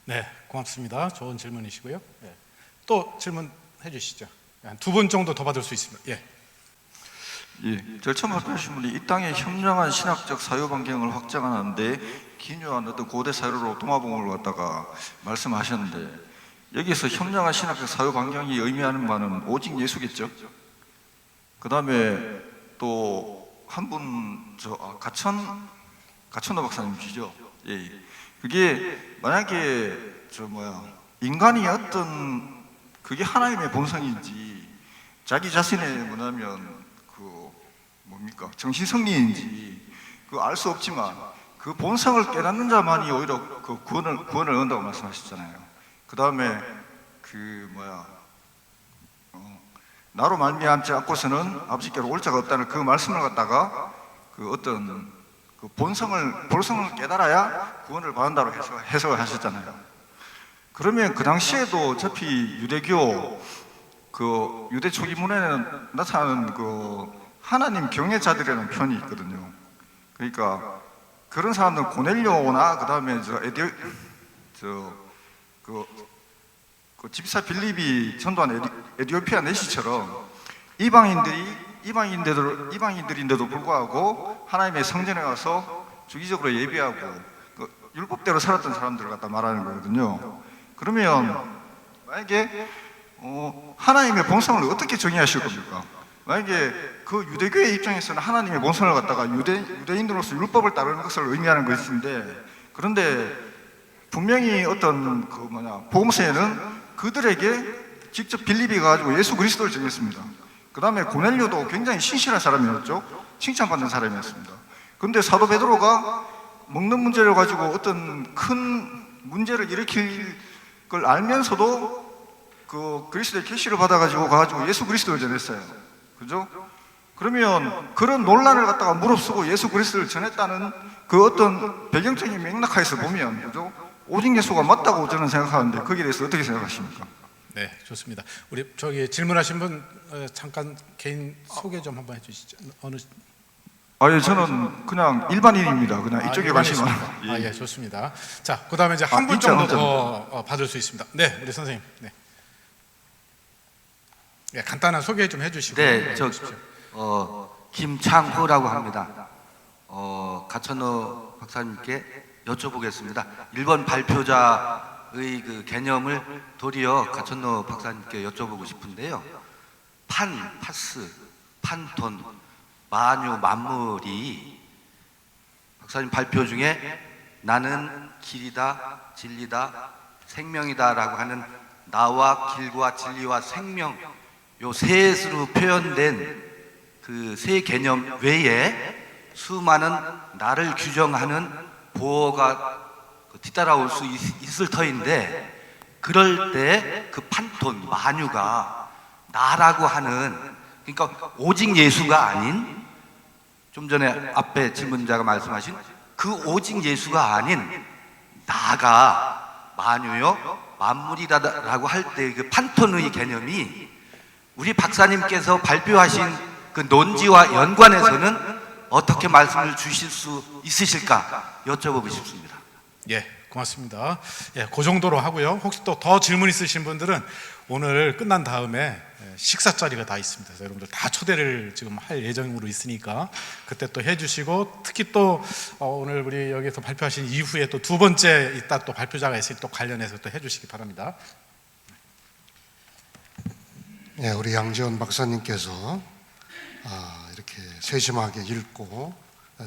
네, 고맙습니다. 좋은 질문이시고요. 네. 또 질문해 주시죠. 한 두 분 정도 더 받을 수 있습니다. 예. 예, 제일 처음 발표하신 분이 이 땅의 현명한 신학적 사유 반경을 확장하는데 기묘한 어떤 고대 사유로 도마봉을 갖다가 말씀하셨는데, 여기서 현명한 신학적 사유 반경이 의미하는 바는 오직 예수겠죠. 그 다음에 또 한 분, 가천노 박사님이시죠. 예, 그게 만약에 인간이 어떤 그게 하나님의 본성인지 자기 자신의 뭐냐면 정신성리인지 알 수 없지만 그 본성을 깨닫는 자만이 오히려 그 구원을 얻는다고 말씀하셨잖아요. 그 다음에 나로 말미암지 않고서는 아버지께로 올 자가 없다는 그 말씀을 갖다가 본성을 깨달아야 구원을 받는다고 해석을 하셨잖아요. 그러면 그 당시에도 어차피 유대교 유대 초기 문에는 나타나는 하나님 경외자들이라는 편이 있거든요. 그러니까 그런 사람들은 고넬료나 그 다음에 집사 빌립이 전도한 에디오피아 내시처럼 이방인들인데도 불구하고 하나님의 성전에 가서 주기적으로 예배하고 율법대로 살았던 사람들을 갖다 말하는 거거든요. 그러면 만약에 하나님의 본성을 어떻게 정의하실 겁니까? 만약에 그 유대교의 입장에서는 하나님의 본성을 갖다가 유대인으로서 율법을 따르는 것을 의미하는 것인데, 그런데 분명히 어떤 복음서에는 그들에게 직접 빌립이 가지고 예수 그리스도를 정했습니다. 그 다음에 고넬료도 굉장히 신실한 사람이었죠. 칭찬받는 사람이었습니다. 그런데 사도 베드로가 먹는 문제를 가지고 어떤 큰 문제를 일으킬 걸 알면서도 그리스도의 계시를 받아가지고 예수 그리스도를 전했어요. 그죠? 그러면 그런 논란을 갖다가 무릅쓰고 예수 그리스도를 전했다는 그 어떤 배경적인 맥락하에서 보면, 그죠? 오직 예수가 맞다고 저는 생각하는데 거기에 대해서 어떻게 생각하십니까? 네, 좋습니다. 우리 질문하신 분 잠깐 개인 소개 좀 한번 해주시죠. 예, 저는 그냥 일반인입니다. 그냥 이쪽에 관심 많아요. 예, 좋습니다. 자, 그다음에 이제 한 분 정도 더 받을 수 있습니다. 네, 우리 선생님. 네. 예, 간단한 소개 좀 해주시고. 네, 김창호라고 합니다. 가천노 박사님께 여쭤보겠습니다. 1번 발표자의 그 개념을 도리어 가천노 박사님께 여쭤보고 싶은데요. 파스, 판톤, 만유, 만물이 박사님 발표 중에 나는 길이다, 진리다, 생명이다 라고 하는 나와 길과 진리와 생명, 요 셋으로 표현된 그 세 개념 외에 수많은 나를 규정하는 보어가 뒤따라올 수 있을 터인데, 그럴 때 그 판톤, 만유가 나라고 하는, 그러니까 오직 예수가 아닌, 좀 전에 앞에 질문자가 말씀하신 그 오직 예수가 아닌 나가 만유요 만물이다라고 할 때 그 판톤의 개념이 우리 박사님께서 발표하신 그 논지와 연관해서는 어떻게 말씀을 주실 수 있으실까 여쭤보고 싶습니다. 예, 고맙습니다. 예, 그 정도로 하고요. 혹시 또 더 질문 있으신 분들은 오늘 끝난 다음에 식사 자리가 다 있습니다. 그래서 여러분들 다 초대를 지금 할 예정으로 있으니까 그때 또 해주시고, 특히 또 오늘 우리 여기서 발표하신 이후에 또 두 번째 이따 또 발표자가 있으니 또 관련해서 또 해주시기 바랍니다. 네, 우리 양지원 박사님께서 이렇게 세심하게 읽고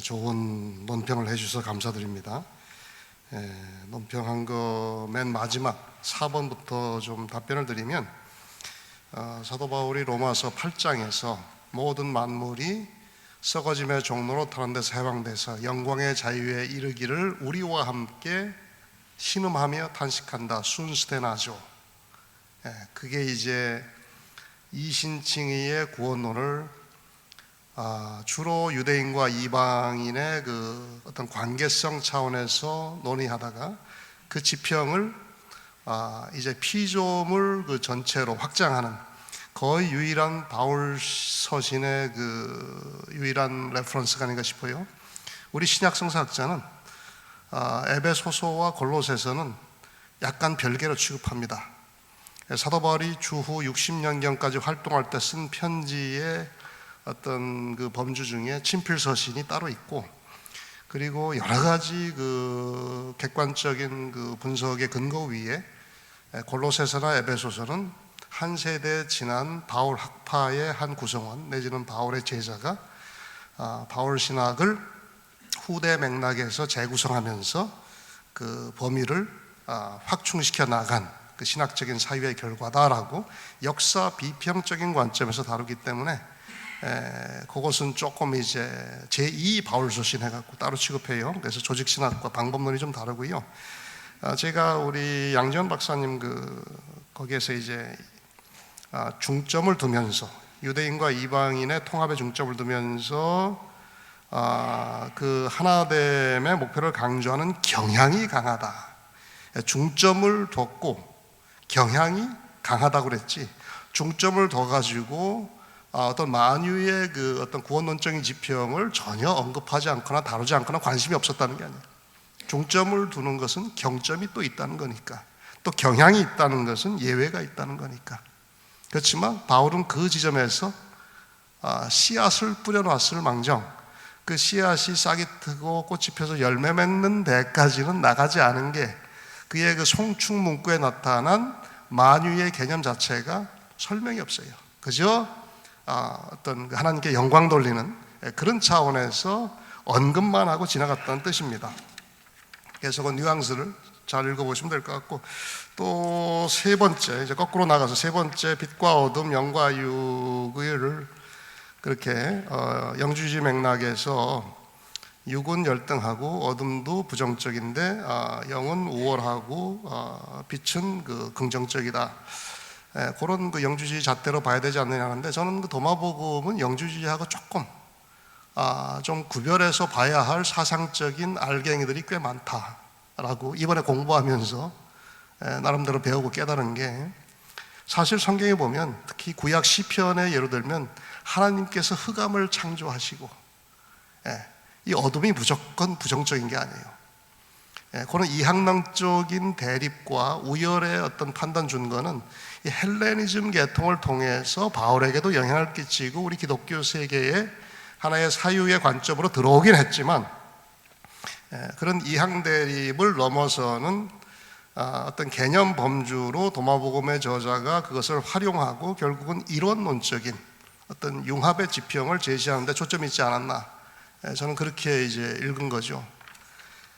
좋은 논평을 해주셔서 감사드립니다. 논평한 거 맨 마지막 4번부터 좀 답변을 드리면, 사도 바울이 로마서 8장에서 모든 만물이 썩어짐의 종로로 타는 데서 해방돼서 영광의 자유에 이르기를 우리와 함께 신음하며 탄식한다. 순스테나죠. 그게 이제 이신칭의의 구원론을 주로 유대인과 이방인의 그 어떤 관계성 차원에서 논의하다가 그 지평을 이제 피조물 그 전체로 확장하는 거의 유일한 바울 서신의 그 유일한 레퍼런스가 아닌가 싶어요. 우리 신약 성사학자는 에베소서와 골로새서는 약간 별개로 취급합니다. 사도 바울이 주후 60년경까지 활동할 때 쓴 편지의 어떤 그 범주 중에 친필 서신이 따로 있고, 그리고 여러 가지 그 객관적인 그 분석의 근거 위에 골로새서나 에베소서는 한 세대 지난 바울 학파의 한 구성원 내지는 바울의 제자가 바울 신학을 후대 맥락에서 재구성하면서 그 범위를 확충시켜 나간 그 신학적인 사유의 결과다라고 역사 비평적인 관점에서 다루기 때문에 그것은 조금 이제 제2 바울서신 해갖고 따로 취급해요. 그래서 조직신학과 방법론이 좀 다르고요. 제가 우리 양지원 박사님 거기에서 이제 중점을 두면서 유대인과 이방인의 통합에 중점을 두면서 그 하나됨의 목표를 강조하는 경향이 강하다. 중점을 뒀고 경향이 강하다고 그랬지. 중점을 둬 가지고 어떤 만유의 그 어떤 구원론적인 지평을 전혀 언급하지 않거나 다루지 않거나 관심이 없었다는 게 아니에요. 중점을 두는 것은 경점이 또 있다는 거니까, 또 경향이 있다는 것은 예외가 있다는 거니까. 그렇지만 바울은 그 지점에서 씨앗을 뿌려놨을 망정 그 씨앗이 싹이 트고 꽃이 펴서 열매 맺는 데까지는 나가지 않은 게 그의 그 송충 문구에 나타난 만유의 개념 자체가 설명이 없어요. 그저 어떤 하나님께 영광 돌리는 그런 차원에서 언급만 하고 지나갔다는 뜻입니다. 그래서 그 뉘앙스를 잘 읽어보시면 될 것 같고, 또 세 번째, 이제 거꾸로 나가서 세 번째, 빛과 어둠, 영과 육을 그렇게 영주주의 맥락에서 육은 열등하고 어둠도 부정적인데 영은 우월하고 빛은 그 긍정적이다. 그런 그 영주주의 잣대로 봐야 되지 않느냐 하는데, 저는 그 도마복음은 영주주의하고 조금 좀 구별해서 봐야 할 사상적인 알갱이들이 꽤 많다라고 이번에 공부하면서 나름대로 배우고 깨달은 게, 사실 성경에 보면 특히 구약 시편에 예로 들면 하나님께서 흑암을 창조하시고 이 어둠이 무조건 부정적인 게 아니에요. 그런 이항랑적인 대립과 우열의 어떤 판단 준거는 이 헬레니즘 계통을 통해서 바울에게도 영향을 끼치고 우리 기독교 세계에 하나의 사유의 관점으로 들어오긴 했지만, 그런 이항 대립을 넘어서는 어떤 개념 범주로 도마복음의 저자가 그것을 활용하고 결국은 이론론적인 어떤 융합의 지평을 제시하는 데 초점이 있지 않았나, 저는 그렇게 이제 읽은 거죠.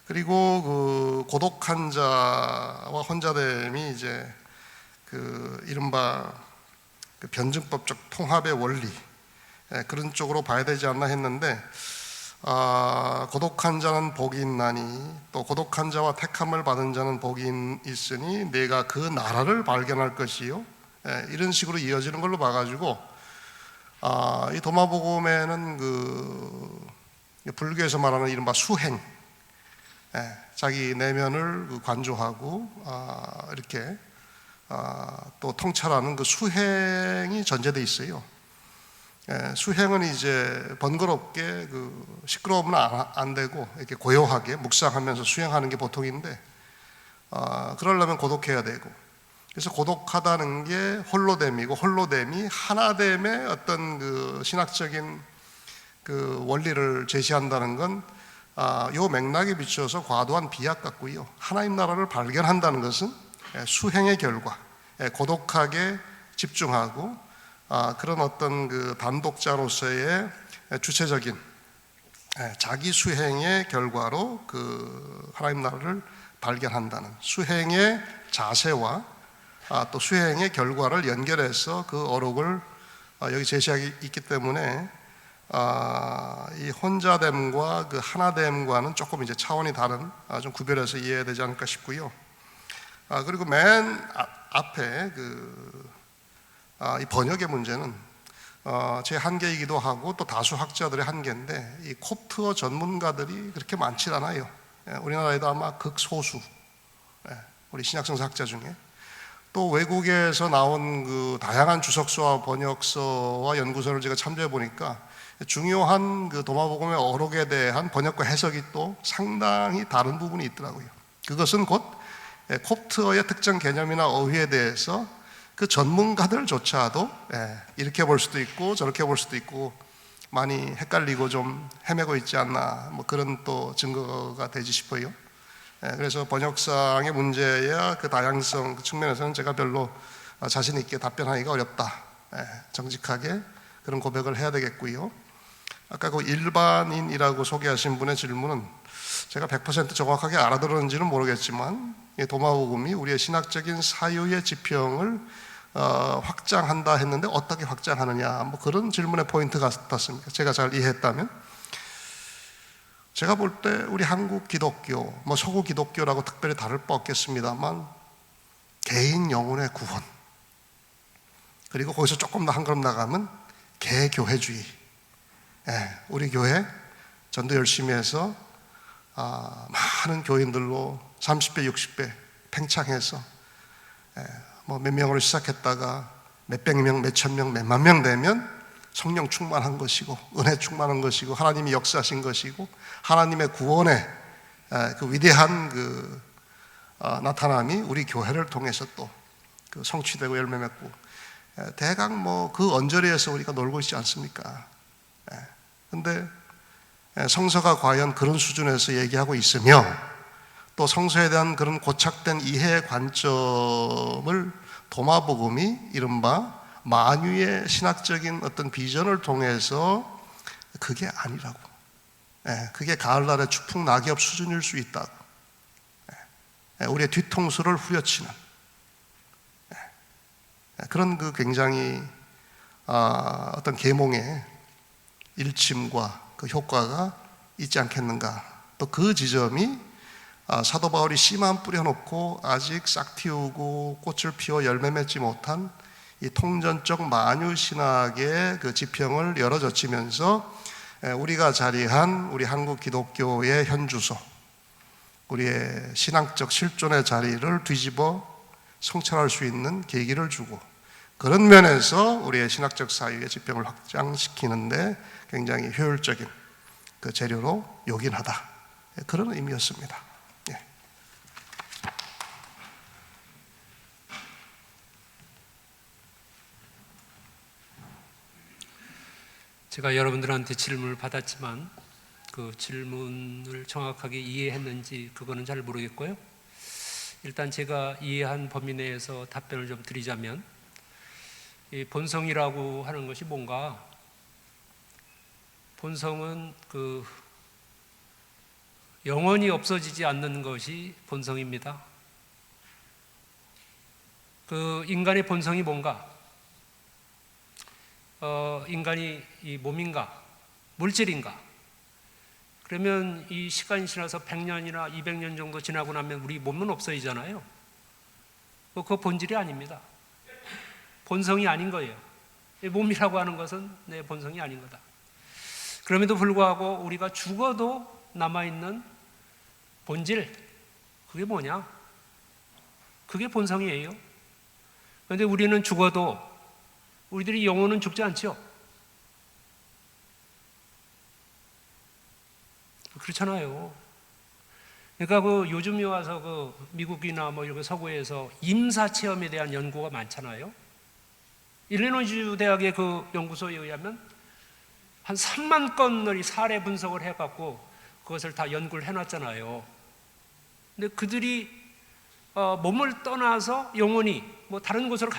그리고 그 고독 환자와 혼자됨이 이제 그 이른바 그 변증법적 통합의 원리, 그런 쪽으로 봐야 되지 않나 했는데, 고독한 자는 복이 있나니 또 고독한 자와 택함을 받은 자는 복이 있으니 내가 그 나라를 발견할 것이요, 이런 식으로 이어지는 걸로 봐가지고 이 도마복음에는 그 불교에서 말하는 이른바 수행, 자기 내면을 관조하고 이렇게 또 통찰하는 그 수행이 전제되어 있어요. 수행은 이제 번거롭게 그 시끄러우면 안 되고 이렇게 고요하게 묵상하면서 수행하는 게 보통인데, 그러려면 고독해야 되고, 그래서 고독하다는 게 홀로됨이고, 홀로됨이 하나됨의 어떤 그 신학적인 그 원리를 제시한다는 건 요 맥락에 비추어서 과도한 비약 같고요. 하나님 나라를 발견한다는 것은 수행의 결과, 고독하게 집중하고 그런 어떤 그 단독자로서의 주체적인 자기 수행의 결과로 그 하나님 나라를 발견한다는 수행의 자세와 또 수행의 결과를 연결해서 그 어록을 여기 제시하고 있기 때문에 이 혼자됨과 그 하나됨과는 조금 이제 차원이 다른, 좀 구별해서 이해해야 되지 않을까 싶고요. 그리고 맨 앞에 이 번역의 문제는 제 한계이기도 하고 또 다수 학자들의 한계인데, 이 콥트어 전문가들이 그렇게 많지 않아요. 우리나라에도 아마 극소수, 우리 신약성서 학자 중에. 또 외국에서 나온 그 다양한 주석서와 번역서와 연구서를 제가 참조해 보니까 중요한 그 도마복음의 어록에 대한 번역과 해석이 또 상당히 다른 부분이 있더라고요. 그것은 곧 콥트어의 특정 개념이나 어휘에 대해서 그 전문가들조차도 이렇게 볼 수도 있고 저렇게 볼 수도 있고 많이 헷갈리고 좀 헤매고 있지 않나, 뭐 그런 또 증거가 되지 싶어요. 그래서 번역상의 문제야 그 다양성 측면에서는 제가 별로 자신 있게 답변하기가 어렵다. 정직하게 그런 고백을 해야 되겠고요. 아까 그 일반인이라고 소개하신 분의 질문은 제가 100% 정확하게 알아들었는지는 모르겠지만 도마복음이 우리의 신학적인 사유의 지평을 확장한다 했는데 어떻게 확장하느냐, 뭐 그런 질문의 포인트 같았습니다. 제가 잘 이해했다면. 제가 볼 때 우리 한국 기독교, 뭐 서구 기독교라고 특별히 다를 바 없겠습니다만 개인 영혼의 구원, 그리고 거기서 조금 더 한 걸음 나가면 개교회주의. 우리 교회 전도 열심히 해서 많은 교인들로 30배, 60배 팽창해서 뭐 몇 명으로 시작했다가 몇백 명, 몇천 명, 몇만 명 되면 성령 충만한 것이고 은혜 충만한 것이고 하나님이 역사하신 것이고 하나님의 구원의 그 위대한 그 나타남이 우리 교회를 통해서 또 그 성취되고 열매 맺고 대강 뭐 그 언저리에서 우리가 놀고 있지 않습니까? 근데 성서가 과연 그런 수준에서 얘기하고 있으며 또 성서에 대한 그런 고착된 이해의 관점을 도마복음이 이른바 만유의 신학적인 어떤 비전을 통해서 그게 아니라고, 그게 가을날의 추풍 낙엽 수준일 수 있다고, 우리의 뒤통수를 후려치는 그런 그 굉장히 어떤 계몽의 일침과 그 효과가 있지 않겠는가. 또 그 지점이 사도 바울이 씨만 뿌려놓고 아직 싹 틔우고 꽃을 피워 열매 맺지 못한 이 통전적 만유 신학의 그 지평을 열어젖히면서 우리가 자리한 우리 한국 기독교의 현주소, 우리의 신학적 실존의 자리를 뒤집어 성찰할 수 있는 계기를 주고, 그런 면에서 우리의 신학적 사유의 지평을 확장시키는데 굉장히 효율적인 그 재료로 요긴하다, 그런 의미였습니다. 제가 여러분들한테 질문을 받았지만 그 질문을 정확하게 이해했는지 그거는 잘 모르겠고요. 일단 제가 이해한 범위 내에서 답변을 좀 드리자면, 이 본성이라고 하는 것이 뭔가? 본성은 그 영원히 없어지지 않는 것이 본성입니다. 그 인간의 본성이 뭔가? 인간이 이 몸인가? 물질인가? 그러면 이 시간이 지나서 100년이나 200년 정도 지나고 나면 우리 몸은 없어지잖아요. 그거 본질이 아닙니다. 본성이 아닌 거예요. 몸이라고 하는 것은 내 본성이 아닌 거다. 그럼에도 불구하고 우리가 죽어도 남아있는 본질, 그게 뭐냐? 그게 본성이에요. 그런데 우리는 죽어도 우리들이 영혼은 죽지 않죠. 그렇잖아요. 그러니까 그 요즘에 와서 그 미국이나 뭐 이렇게 서구에서 임사 체험에 대한 연구가 많잖아요. 일리노이주 대학의 그 연구소에 의하면 한 3만 건을 사례 분석을 해갖고 그것을 다 연구를 해놨잖아요. 근데 그들이 몸을 떠나서 영혼이 뭐 다른 곳으로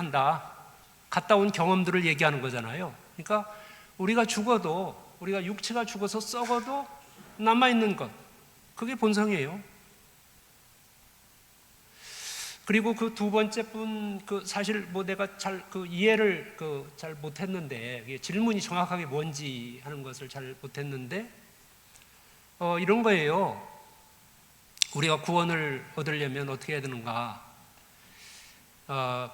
갔다 온 경험들을 얘기하는 거잖아요. 그러니까 우리가 죽어도, 우리가 육체가 죽어서 썩어도 남아있는 것, 그게 본성이에요. 그리고 그 두 번째 분, 사실 뭐 내가 잘 이해를 잘 못했는데, 질문이 정확하게 뭔지 하는 것을 잘 못했는데, 이런 거예요. 우리가 구원을 얻으려면 어떻게 해야 되는가?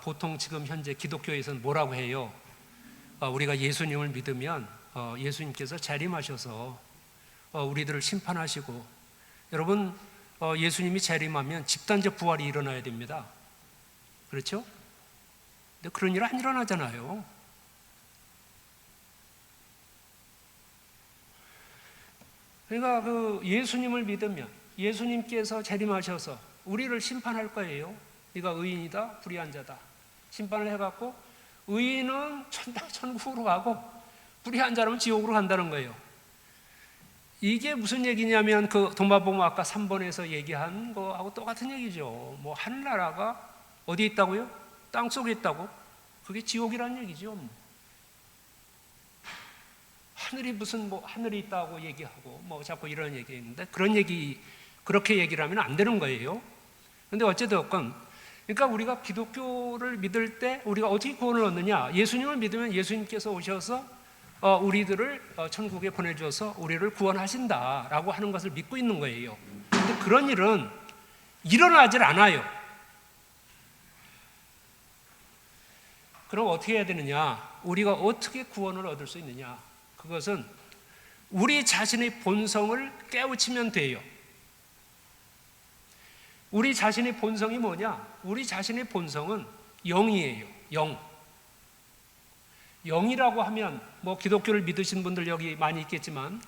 보통 지금 현재 기독교에서는 뭐라고 해요? 우리가 예수님을 믿으면 예수님께서 재림하셔서 우리들을 심판하시고, 여러분 예수님이 재림하면 집단적 부활이 일어나야 됩니다. 그렇죠? 근데 그런 일 안 일어나잖아요. 그러니까 그 예수님을 믿으면 예수님께서 재림하셔서 우리를 심판할 거예요. 네가 의인이다, 불의한 자다. 심판을 해갖고 의인은 천국으로 가고 불의한 자라면 지옥으로 간다는 거예요. 이게 무슨 얘기냐면 그 도마복음 아까 3번에서 얘기한 거하고 똑같은 얘기죠. 뭐 하늘나라가 어디에 있다고요? 땅속에 있다고? 그게 지옥이라는 얘기죠. 하늘이 무슨 뭐 하늘이 있다고 얘기하고 뭐 자꾸 이런 얘기했는데 그렇게 얘기를 하면 안 되는 거예요. 근데 어찌됐건 그러니까 우리가 기독교를 믿을 때 우리가 어떻게 구원을 얻느냐? 예수님을 믿으면 예수님께서 오셔서 우리들을 천국에 보내주어서 우리를 구원하신다라고 하는 것을 믿고 있는 거예요. 근데 그런 일은 일어나질 않아요. 그럼 어떻게 해야 되느냐? 우리가 어떻게 구원을 얻을 수 있느냐? 그것은 우리 자신의 본성을 깨우치면 돼요. 우리 자신의 본성이 뭐냐? 우리 자신의 본성은 영이에요. 영. 영이라고 하면 뭐 기독교를 믿으신 분들 여기 많이 있겠지만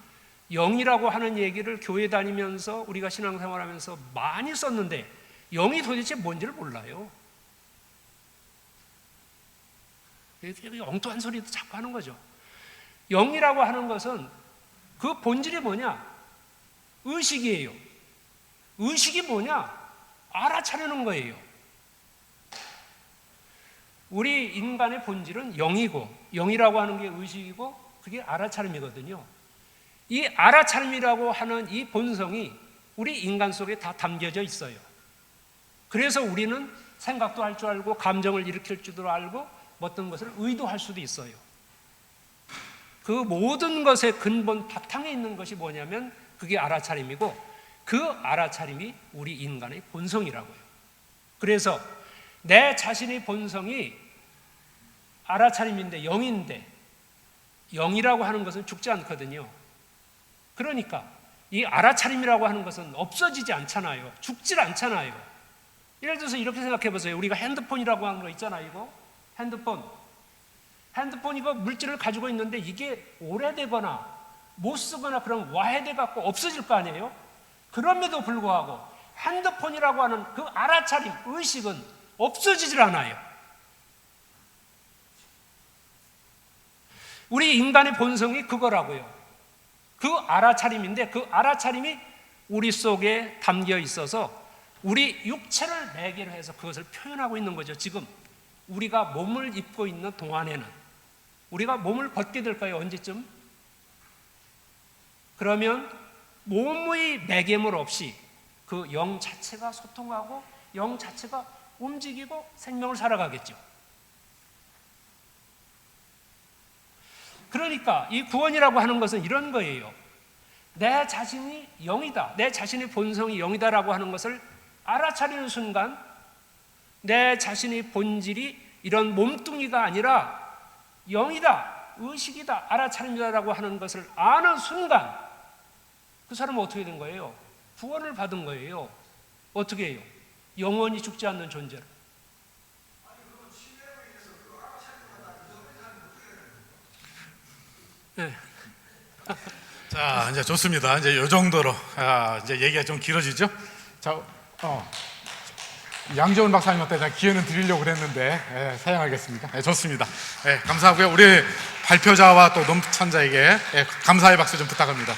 영이라고 하는 얘기를 교회 다니면서 우리가 신앙생활하면서 많이 썼는데 영이 도대체 뭔지를 몰라요. 엉뚱한 소리도 자꾸 하는 거죠. 영이라고 하는 것은 그 본질이 뭐냐? 의식이에요. 의식이 뭐냐? 알아차리는 거예요. 우리 인간의 본질은 영이고, 영이라고 하는 게 의식이고, 그게 알아차림이거든요. 이 알아차림이라고 하는 이 본성이 우리 인간 속에 다 담겨져 있어요. 그래서 우리는 생각도 할 줄 알고, 감정을 일으킬 줄도 알고, 어떤 것을 의도할 수도 있어요. 그 모든 것의 근본 바탕에 있는 것이 뭐냐면 그게 알아차림이고, 그 알아차림이 우리 인간의 본성이라고요. 그래서 내 자신의 본성이 알아차림인데 영인데 영이라고 하는 것은 죽지 않거든요. 그러니까 이 알아차림이라고 하는 것은 없어지지 않잖아요. 죽질 않잖아요. 예를 들어서 이렇게 생각해 보세요. 우리가 핸드폰이라고 하는 거 있잖아요. 이거 핸드폰 이거 물질을 가지고 있는데 이게 오래되거나 못 쓰거나 그럼 와해돼 갖고 없어질 거 아니에요. 그럼에도 불구하고 핸드폰이라고 하는 그 알아차림, 의식은 없어지질 않아요. 우리 인간의 본성이 그거라고요. 그 알아차림인데 그 알아차림이 우리 속에 담겨 있어서 우리 육체를 매개로 해서 그것을 표현하고 있는 거죠. 지금 우리가 몸을 입고 있는 동안에는 우리가 몸을 벗게 될까요? 언제쯤? 그러면 몸의 매개물 없이 그 영 자체가 소통하고 영 자체가 움직이고 생명을 살아가겠죠. 그러니까 이 구원이라고 하는 것은 이런 거예요. 내 자신이 영이다, 내 자신의 본성이 영이다라고 하는 것을 알아차리는 순간 내 자신의 본질이 이런 몸뚱이가 아니라 영이다, 의식이다, 알아차림이다라고 하는 것을 아는 순간 그 사람은 어떻게 된 거예요? 구원을 받은 거예요. 어떻게 해요? 영원히 죽지 않는 존재로. 네. 자, 이제 좋습니다. 이제 이 정도로 이제 얘기가 좀 길어지죠. 자, 양재원 박사님한테 제가 기회는 드리려고 그랬는데 사양하겠습니다. 좋습니다. 감사하고요. 우리 발표자와 또 논찬자에게 감사의 박수 좀 부탁합니다.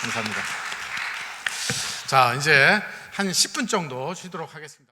감사합니다. 자, 이제 한 10분 정도 쉬도록 하겠습니다.